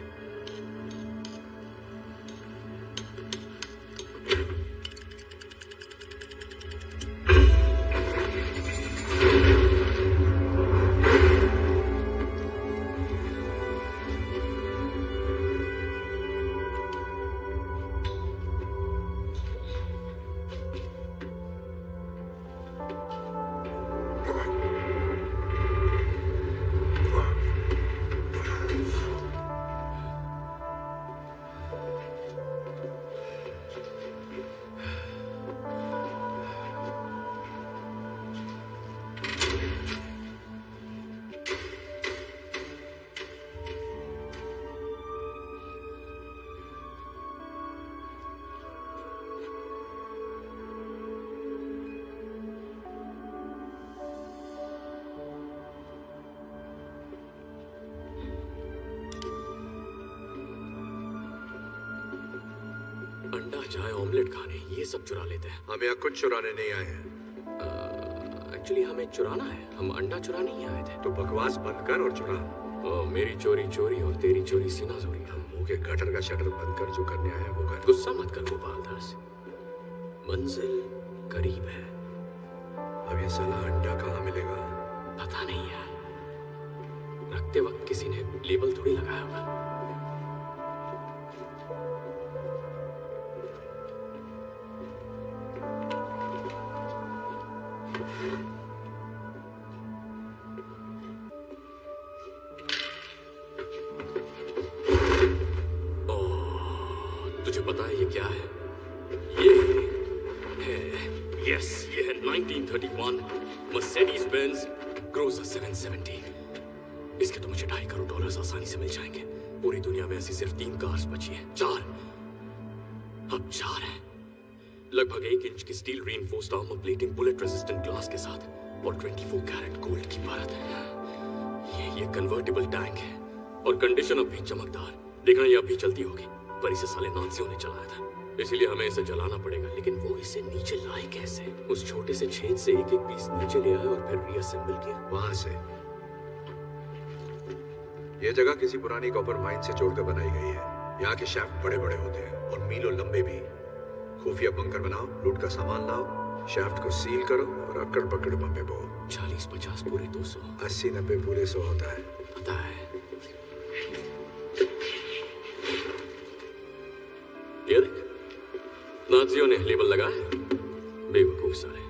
अंडा चाय ऑमलेट खाने ये सब चुरा लेते हैं। हम यहाँ कुछ चुराने नहीं आए हैं। एक्चुअली हमें चुराना है, हम अंडा चुरा नहीं आए थे। तो बकवास बंद कर और चुरा। मेरी चोरी चोरी और तेरी चोरी सीना चोरी। हम मुंह के गटर का शटर बंद कर, जो करने आए हैं वो कर। गुस्सा मत कर गोपाल दास, मंजिल करीब है। अब ये साला अंडा कहाँ मिलेगा? पता नहीं है, रखते वक्त किसी ने लेबल थोड़ी लगाया होगा। तुझे पता है ये क्या है? ये है, यस, ये है 1931 मर्सिडीज बेंज क्रूजर 770। इसके तो मुझे $2.5 करोड़ आसानी से मिल जाएंगे। पूरी दुनिया में ऐसी सिर्फ 3 कार्स बची हैं। 4, अब 4 हैं। लगभग 1 इंच की steel reinforced armour plating, bullet resistant glass के साथ और 24 कैरेट गोल्ड की परत है। ये कन्वर्टेबल टैंक है और कंडीशन अब भी चमकदार। देखना ये अब भी चलती होगी, पर इसे साले नाज़ियों ने चलाया था, इसीलिए हमें इसे जलाना पड़ेगा। लेकिन वो इसे नीचे लाए कैसे? उस छोटे से छेद से एक एक पीस नीचे ले आए और फिर रीअसेंबल किया। वहां से ये जगह किसी पुरानी कॉपर माइन से जोड़कर बनाई गई है। यहाँ के शाफ्ट बड़े बड़े होते हैं और मीलों लंबे भी। खुफिया बंकर बनाओ, लूट का सामान लाओ, शाफ्ट को सील करो और अक्कड़ पकड़ बम्बे बो। 40-50 पूरे 200, 80-90 पूरे 100 होता है। पता है। ये देख, नाज़ियों ने लेबल लगाया, बेवकूफ साले।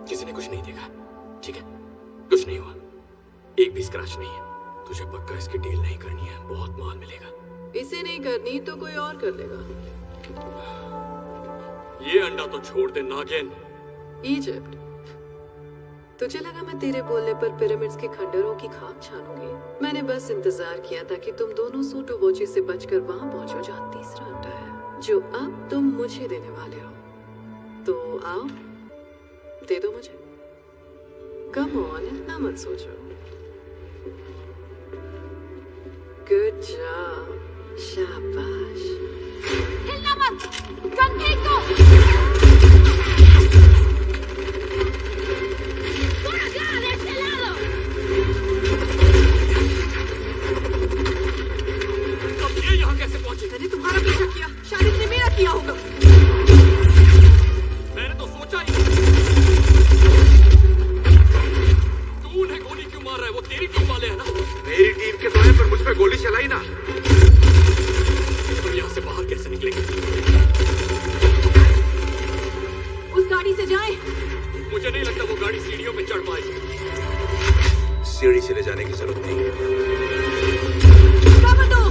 किसी ने कुछ नहीं देखा, ठीक है? कुछ नहीं हुआ, एक भी स्क्रैच नहीं है। तुझे पक्का इसकी डील नहीं करनी है, बहुत माल मिलेगा। इसे नहीं करनी तो कोई और कर लेगा। ये अंडा तो छोड़ दे नागिन। इजिप्ट, तुझे लगा मैं तेरे बोलने पर पिरामिड्स के खंडरों की खाक छानूंगी? मैंने बस इंतजार किया था कि तुम दोनों सूटो वोची से बचकर वहां पहुंचो जहां तीसरा अंडा है, जो अब तुम मुझे देने वाले हो। तो आओ, दे दो मुझे। कम ऑन, इतना मत सोचो। गुड जॉब, शाबाश। हिलना मत, गन फेंक दो। थोड़ा ध्यान है, चला लो। अब ये यहाँ कैसे पहुंचे? मैंने तुम्हारा पीछा किया, शायद इसने मेरा किया होगा। मैंने तो सोचा ही। तू उन्हें गोली क्यों मार रहा है? वो तेरी टीम वाले हैं ना? मेरी टीम के तो है, पर मुझ पे गोली चलाई ना। तुम यहाँ से बाहर कैसे निकलेंगे? उस गाड़ी से जाएं। मुझे नहीं लगता वो गाड़ी सीढ़ियों पे चढ़ पाएगी। सीढ़ी से ले जाने की जरूरत नहीं है। कवर दो।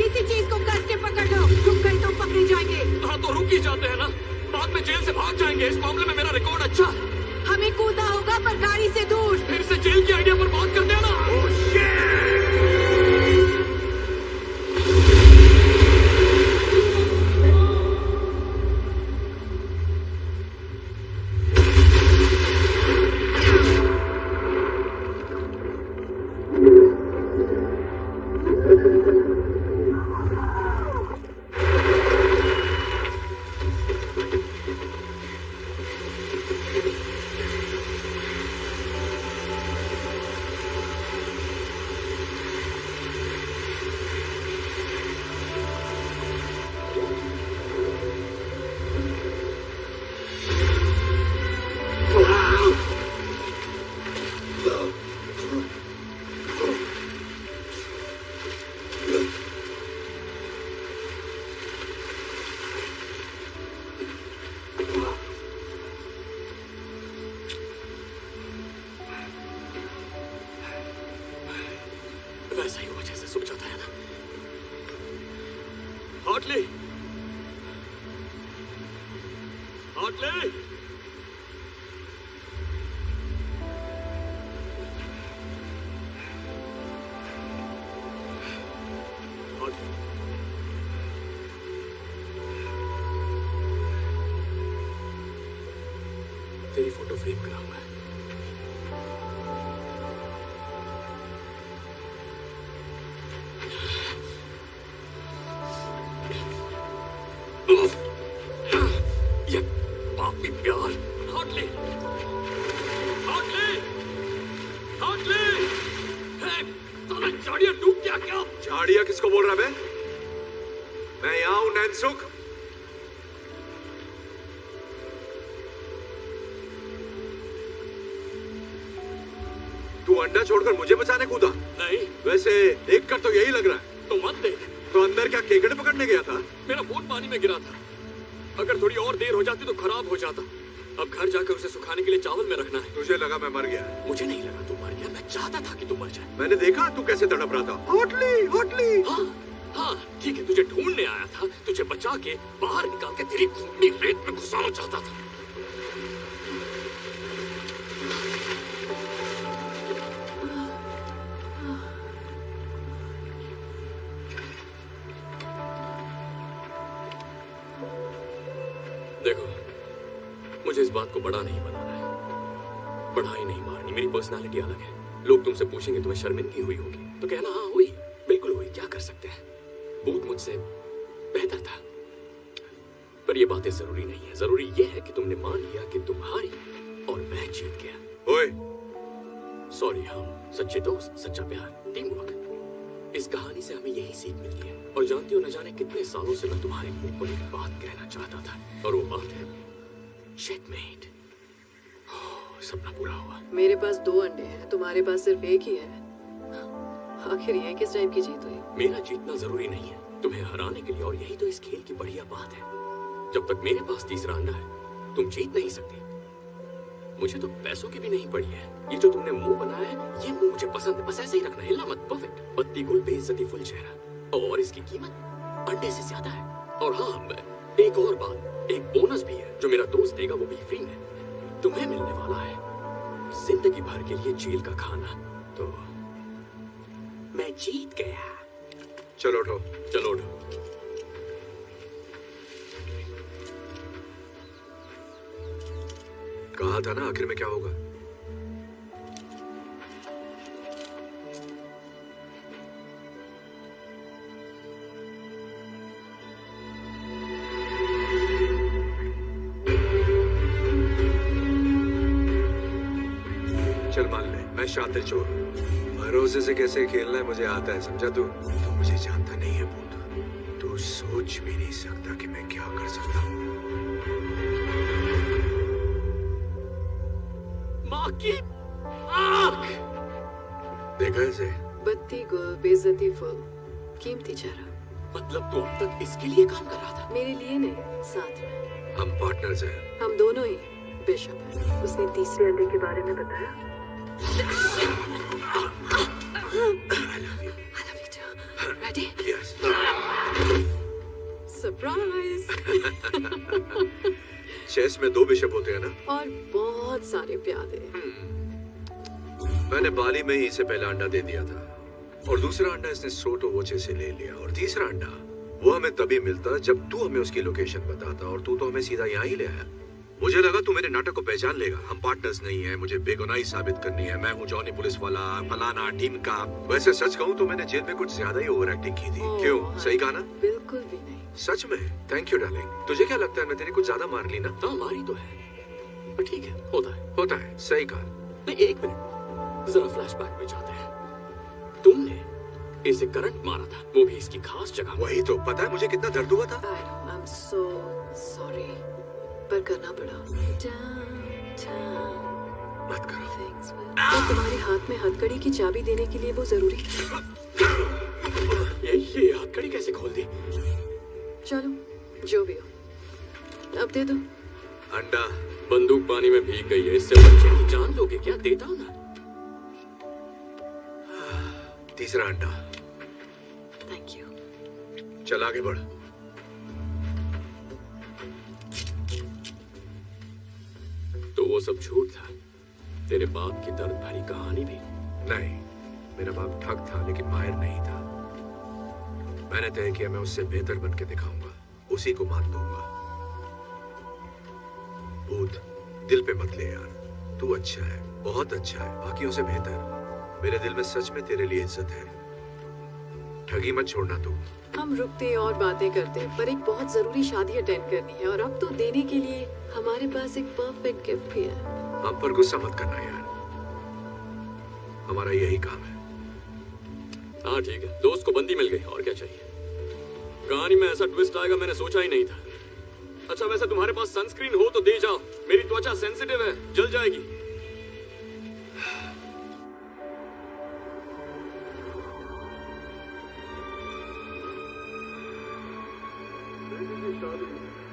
किसी चीज को कस के पकड़ लो, रुक गई तो पकड़े जाएंगे। हाँ तो रुक ही जाते हैं ना, बाद में जेल से भाग जाएंगे। इस मामले में मेरा रिकॉर्ड अच्छा है। हमें कूदना होगा पर गाड़ी से दूर। फिर से जेल की आइडिया पर बात करते हैं ना। वैसा ही हुआ जैसे सोचा था ना। हार्टली, हार्टली, हार्टली, तेरी फोटो फ्रेम कराऊंगा। ये पापी प्यार। हार्टली, हार्टली, हार्टली, साला झाड़ियां डूब गया क्या? झाड़िया किसको बोल रहा है? मैं यहाँ हूं नैनसुख। तू अंडा छोड़कर मुझे बचाने कूदा? नहीं। वैसे देख कर तो यही लग रहा है। तो मत देख। तो अंदर क्या केकड़े पकड़ने गया था? मेरा फोन पानी में गिरा था। अगर थोड़ी और देर हो जाती तो खराब हो जाता। अब घर जाकर उसे सुखाने के लिए चावल में रखना है। तुझे लगा मैं मर गया? मुझे नहीं लगा तू मर गया, मैं चाहता था कि तू मर जाए। मैंने देखा तू कैसे तड़प रहा था। Hotly, hotly. हाँ हाँ ठीक है, तुझे ढूंढने आया था, तुझे बचा के बाहर निकाल के तेरी खूनी रेत में घुसाना चाहता था। देखो, मुझे इस बात को बड़ा नहीं बनाना है, बढ़ाई नहीं मारनी। मेरी पर्सनालिटी अलग है। लोग तुमसे पूछेंगे तुम्हें शर्मिंदगी हुई होगी तो कहना हाँ हुई, बिल्कुल हुई, क्या कर सकते हैं। भूत मुझसे बेहतर था। पर ये बातें जरूरी नहीं है। जरूरी ये है कि तुमने मान लिया कि तुम हारी और मैं जीत गया। ओए, सॉरी, हम सच्चे दोस्त, सच्चा प्यार, टीम वर्क। इस कहानी से हमें यही सीख मिलती है। और जानती हो, न जाने कितने सालों से मैं तुम्हारे मुंह पर एक बात कहना चाहता था, और वो बात है चेकमेट। सपना पूरा हुआ। मेरे पास 2 अंडे हैं, तुम्हारे पास सिर्फ एक ही है। आखिर ये किस टाइप की जीत हुई? मेरा जीतना जरूरी नहीं है तुम्हें हराने के लिए, और यही तो इस खेल की बढ़िया बात है। जब तक मेरे पास तीसरा अंडा है तुम जीत नहीं सकती। मुझे तो पैसों की भी नहीं पड़ी है। ये जो तुमने मुंह बनाया है, ये मुंह मुझे पसंद है। बस ऐसे ही रखना, हिलना मत। परफेक्ट। पत्ती गुल, बेइज्जती फुल चेहरा, और इसकी कीमत अंडे से ज्यादा है। और हाँ, एक और बात, एक बोनस भी है जो मेरा दोस्त देगा, वो भी फ्री में तुम्हें मिलने वाला है। जिंदगी भर के लिए जेल का खाना। तो मैं जीत गया। चलो उठो। चलो उठो। कहा था ना आखिर में क्या होगा। चल मान ले, मैं शातिर चोर हूं। भरोसे से कैसे खेलना है मुझे आता है, समझा तू? तो मुझे जानता नहीं है भूत। तू सोच भी नहीं सकता कि मैं क्या कर सकता हूँ। माँ की आँख। देखा इसे? बत्ती गुल, बेइज्जती फुल, कीमती चेहरा। मतलब तू अब तक इसके लिए काम कर रहा था? मेरे लिए नहीं, साथ में। हम पार्टनर्स हैं। हम दोनों ही बेशक है। उसने तीसरे अंडे के बारे में बताया। I love you too. Ready? Yes. Surprise. Chess में 2 बिशप होते हैं ना? और बहुत सारे प्यादे। मैंने बाली में ही इसे पहला अंडा दे दिया था और दूसरा अंडा इसने सोटो वोचे से ले लिया और तीसरा अंडा वो हमें तभी मिलता जब तू हमें उसकी लोकेशन बताता और तू तो हमें सीधा यहाँ ही ले आया। मुझे लगा तू मेरे नाटक को पहचान लेगा। हम पार्टनर्स नहीं है, मुझे बेगुनाही साबित करनी है, मैं हूँ जॉनी पुलिस वाला, फलाना टीम का। वैसे सच कहूँ तो मैंने जेल में कुछ ज्यादा ही ओवर एक्टिंग की थी। क्यों, सही कहा ना? बिल्कुल भी नहीं। सच में? Thank you darling. तुझे क्या लगता है मैं तेरी कुछ ज्यादा मार ली ना? हाँ मारी तो है, पर ठीक है, होता है। सही कहा। नहीं, 1 मिनट, जरा फ्लैशबैक में जाते हैं। तुमने इसे करंट मारा था, वो भी इसकी खास जगह। वही तो, पता है मुझे कितना दर्द हुआ था? I'm so sorry, पर करना पड़ा। मत करो। तो तुम्हारे हाथ में हथकड़ी की चाबी देने के लिए वो जरूरी था। ये हथकड़ी कैसे खोल दी? चलो जो भी हो, अब दे दो। अंडा। बंदूक पानी में भीग गई है, इससे बच्चे की जान लोगे क्या? देता हूं ना। तीसरा अंडा। Thank you. चल आगे बढ़। तो वो सब झूठ था? तेरे बाप की दर्द भरी कहानी भी? नहीं, मेरा बाप ठग था लेकिन माहिर नहीं था। मैंने तय किया मैं उससे बेहतर बन के दिखाऊंगा, उसी को मान दूंगा। भूत दिल पे मत ले यार, तू अच्छा है, बहुत अच्छा है, बाकियों से बेहतर। मेरे दिल में सच में तेरे लिए इज्जत है। ठगी मत छोड़ना तू। हम रुकते और बातें करते, पर एक बहुत जरूरी शादी अटेंड करनी है और अब तो देने के लिए हमारे पास एक परफेक्ट गिफ्ट भी है। हम पर गुस्सा मत करना यार, हमारा यही काम है। हाँ ठीक है, दोस्त को बंदी मिल गई, और क्या चाहिए? कहानी में ऐसा ट्विस्ट आएगा मैंने सोचा ही नहीं था। अच्छा वैसे तुम्हारे पास सनस्क्रीन हो तो दे जाओ, मेरी त्वचा सेंसिटिव है, जल जाएगी।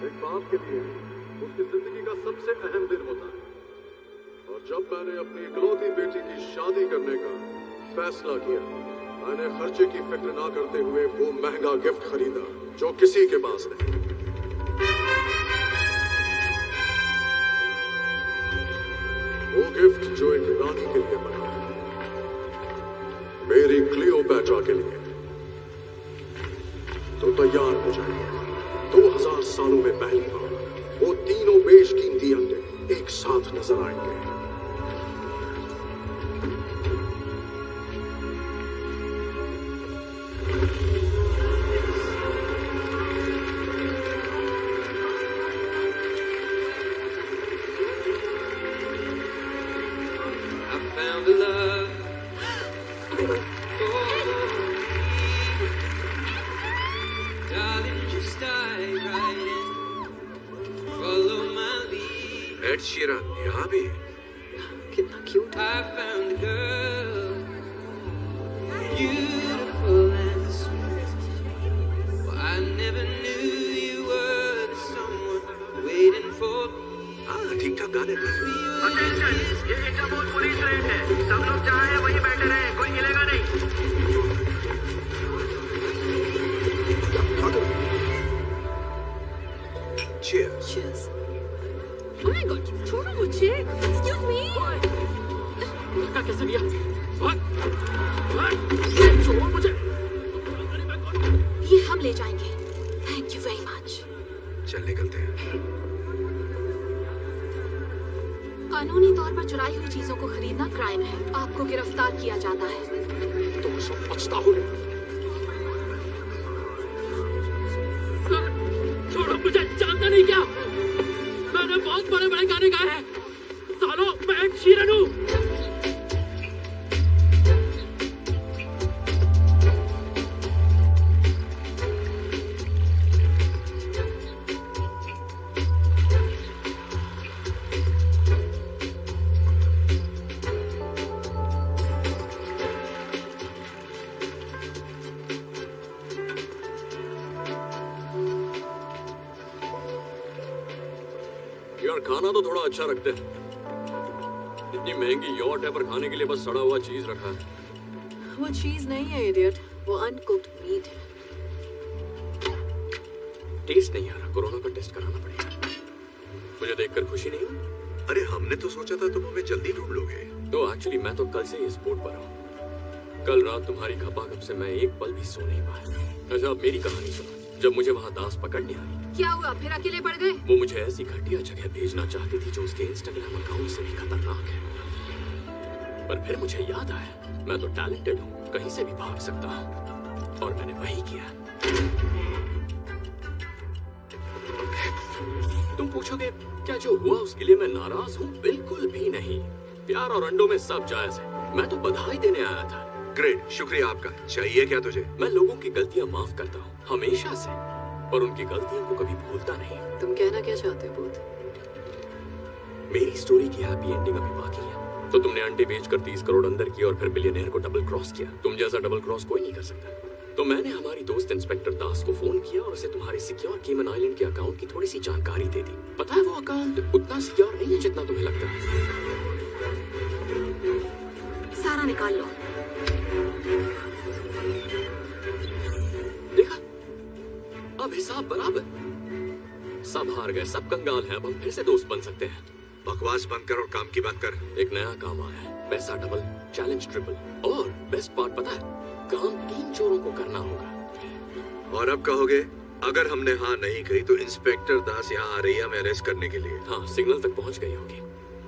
एक बाप के लिए उसकी जिंदगी का सबसे अहम दिन होता है, और जब मैंने अपनी इकलौती बेटी की शादी करने का फैसला किया, मैंने खर्चे की फिक्र ना करते हुए वो महंगा गिफ्ट खरीदा जो किसी के पास नहीं। वो गिफ्ट जो एक रानी के लिए बना है, मेरी क्लियोपैट्रा के लिए। तो तैयार हो जाएगा, 2000 सालों में पहली बार वो तीनों बेशकीमती अंडे एक साथ नजर आएंगे। एड शीरन यहाँ भी? कितना क्यूट है। ठीक ठाक गाने थे। ये इंटरपोल पुलिस रेड है, सब लोग जहाँ हैं वहीं बैठे रहे, कोई हिलेगा नहीं। Cheers. Cheers. Oh my God, छोड़ो मुझे। Excuse me. धक्का कैसे दिया? छोड़ो मुझे। ये हम ले जाएंगे। Thank you very much. चल निकलते हैं। कानूनी तौर पर चुराई हुई चीजों को खरीदना क्राइम है, आपको गिरफ्तार किया जाता है। तुम सब पछताओगे। छोड़ो मुझे, जानता नहीं क्या? मैंने बहुत बड़े बड़े गाने गाए हैं। सालो मैं एक शीरन हूँ। यार खाना तो थोड़ा अच्छा रखते हैं। इतनी महंगी यॉट है पर खाने के लिए बस सड़ा हुआ चीज रखा है। वो चीज नहीं है इडियट, वो अनकुक्ड मीट है। टेस्ट नहीं आ रहा, कोरोना का टेस्ट कराना पड़ेगा। मुझे देखकर खुशी नहीं हुई? अरे हमने तो सोचा था तुम हमें जल्दी ढूंढ लोगे। तो एक्चुअली मैं तो कल से इस बोर्ड पर हूँ। कल रात तुम्हारी खपाखप से मैं एक पल भी सो नहीं पाया। अच्छा अब मेरी कहानी सुनो। जब मुझे वहाँ दास पकड़ने आई, क्या हुआ, फिर अकेले पड़ गए? वो मुझे ऐसी घटिया जगह भेजना चाहती थी जो उसके इंस्टाग्राम अकाउंट से भी खतरनाक है। पर फिर मुझे याद आया मैं तो टैलेंटेड हूँ, कहीं से भी भाग सकता हूँ, और मैंने वही किया। तुम पूछोगे क्या जो हुआ उसके लिए मैं नाराज हूँ? बिल्कुल भी नहीं। प्यार और अंडों में सब जायज है। मैं तो बधाई देने आया था। ग्रेट, शुक्रिया आपका। चाहिए क्या तुझे? मैं लोगों की गलतियाँ माफ करता हूँ हमेशा से, पर उनकी गलतियों को कभी भूलता नहीं। तुम कहना क्या चाहते हो भूत? मेरी स्टोरी की हैप्पी एंडिंग अभी बाकी है। तो तुमने अंडे बेचकर 30 करोड़ अंदर किया और फिर बिलियनर को डबल क्रॉस किया। तुम जैसा डबल क्रॉस कोई नहीं कर सकता। तो मैंने हमारी दोस्त इंस्पेक्टर दास को फोन किया और उसे तुम्हारे सिक्योर केमन आइलैंड के अकाउंट की थोड़ी सी जानकारी दे दी। पता है वो अकाउंट उतना सिक्योर नहीं है जितना तुम्हें लगता है। सारा निकाल लो। देखा, अब हिसाब बराबर। सब हार गए, सब कंगाल हैं। अब हम फिर से दोस्त बन सकते हैं। बकवास बंद कर और काम की बात कर। एक नया काम आ रहा है, पैसा डबल, चैलेंज ट्रिपल, और बेस्ट पार्ट पता है, काम 3 चोरों को करना होगा। और अब कहोगे अगर हमने हाँ नहीं कही तो इंस्पेक्टर दास यहाँ आ रही है हमें अरेस्ट करने के लिए। हाँ, सिग्नल तक पहुँच गई होगी।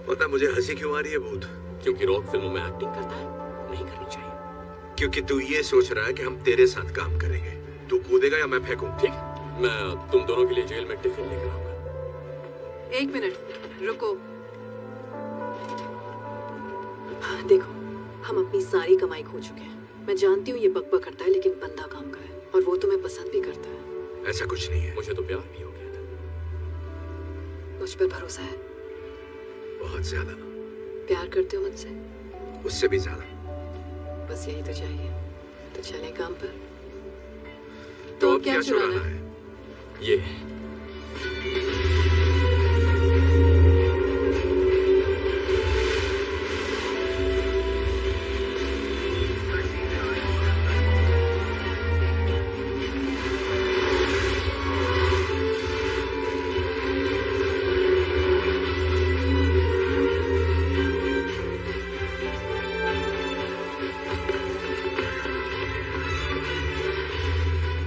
पता मुझे हंसी क्यों आ रही है भूत? क्योंकि रॉक फिल्मों में एक्टिंग करता है, नहीं करनी चाहिए। क्योंकि तू ये सोच रहा है कि हम तेरे साथ काम करेंगे। तू कूदेगा या मैं फेंकूं? ठीक, मैं तुम दोनों के लिए जेल में टिफिन लेकर आऊंगा। 1 मिनट रुको। देखो, हम अपनी सारी कमाई खो चुके हैं। मैं जानती हूँ ये बकबक करता है, लेकिन बंदा काम का है और वो तुम्हें पसंद भी करता है। ऐसा कुछ नहीं है। मुझे तो प्यार भी हो गया था। मुझ पर भरोसा है? बहुत ज्यादा। प्यार करते हो मुझसे? उससे भी ज्यादा। बस यही तो चाहिए। तो चलें काम पर। तो अब क्या चुराना है? ये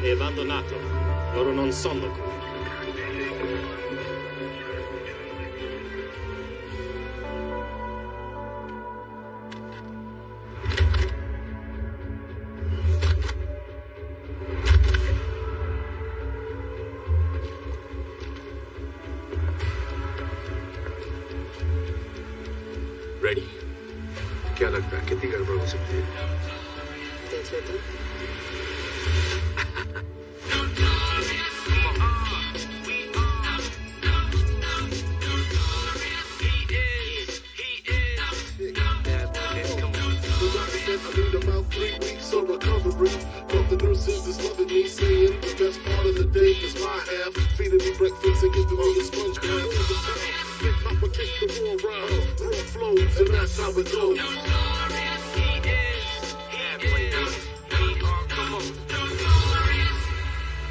È abbandonato. Loro non sono qui. Ready? क्या लगता है कितनी गड़बड़ हो सकती है? देख लेते हैं। About 3 weeks of recovery from the nurses that's loving me, saying the best part of the day is my half, feeding me breakfast and giving me a sponge bath. Big Papa kick the war around, raw flows, and that's how it goes.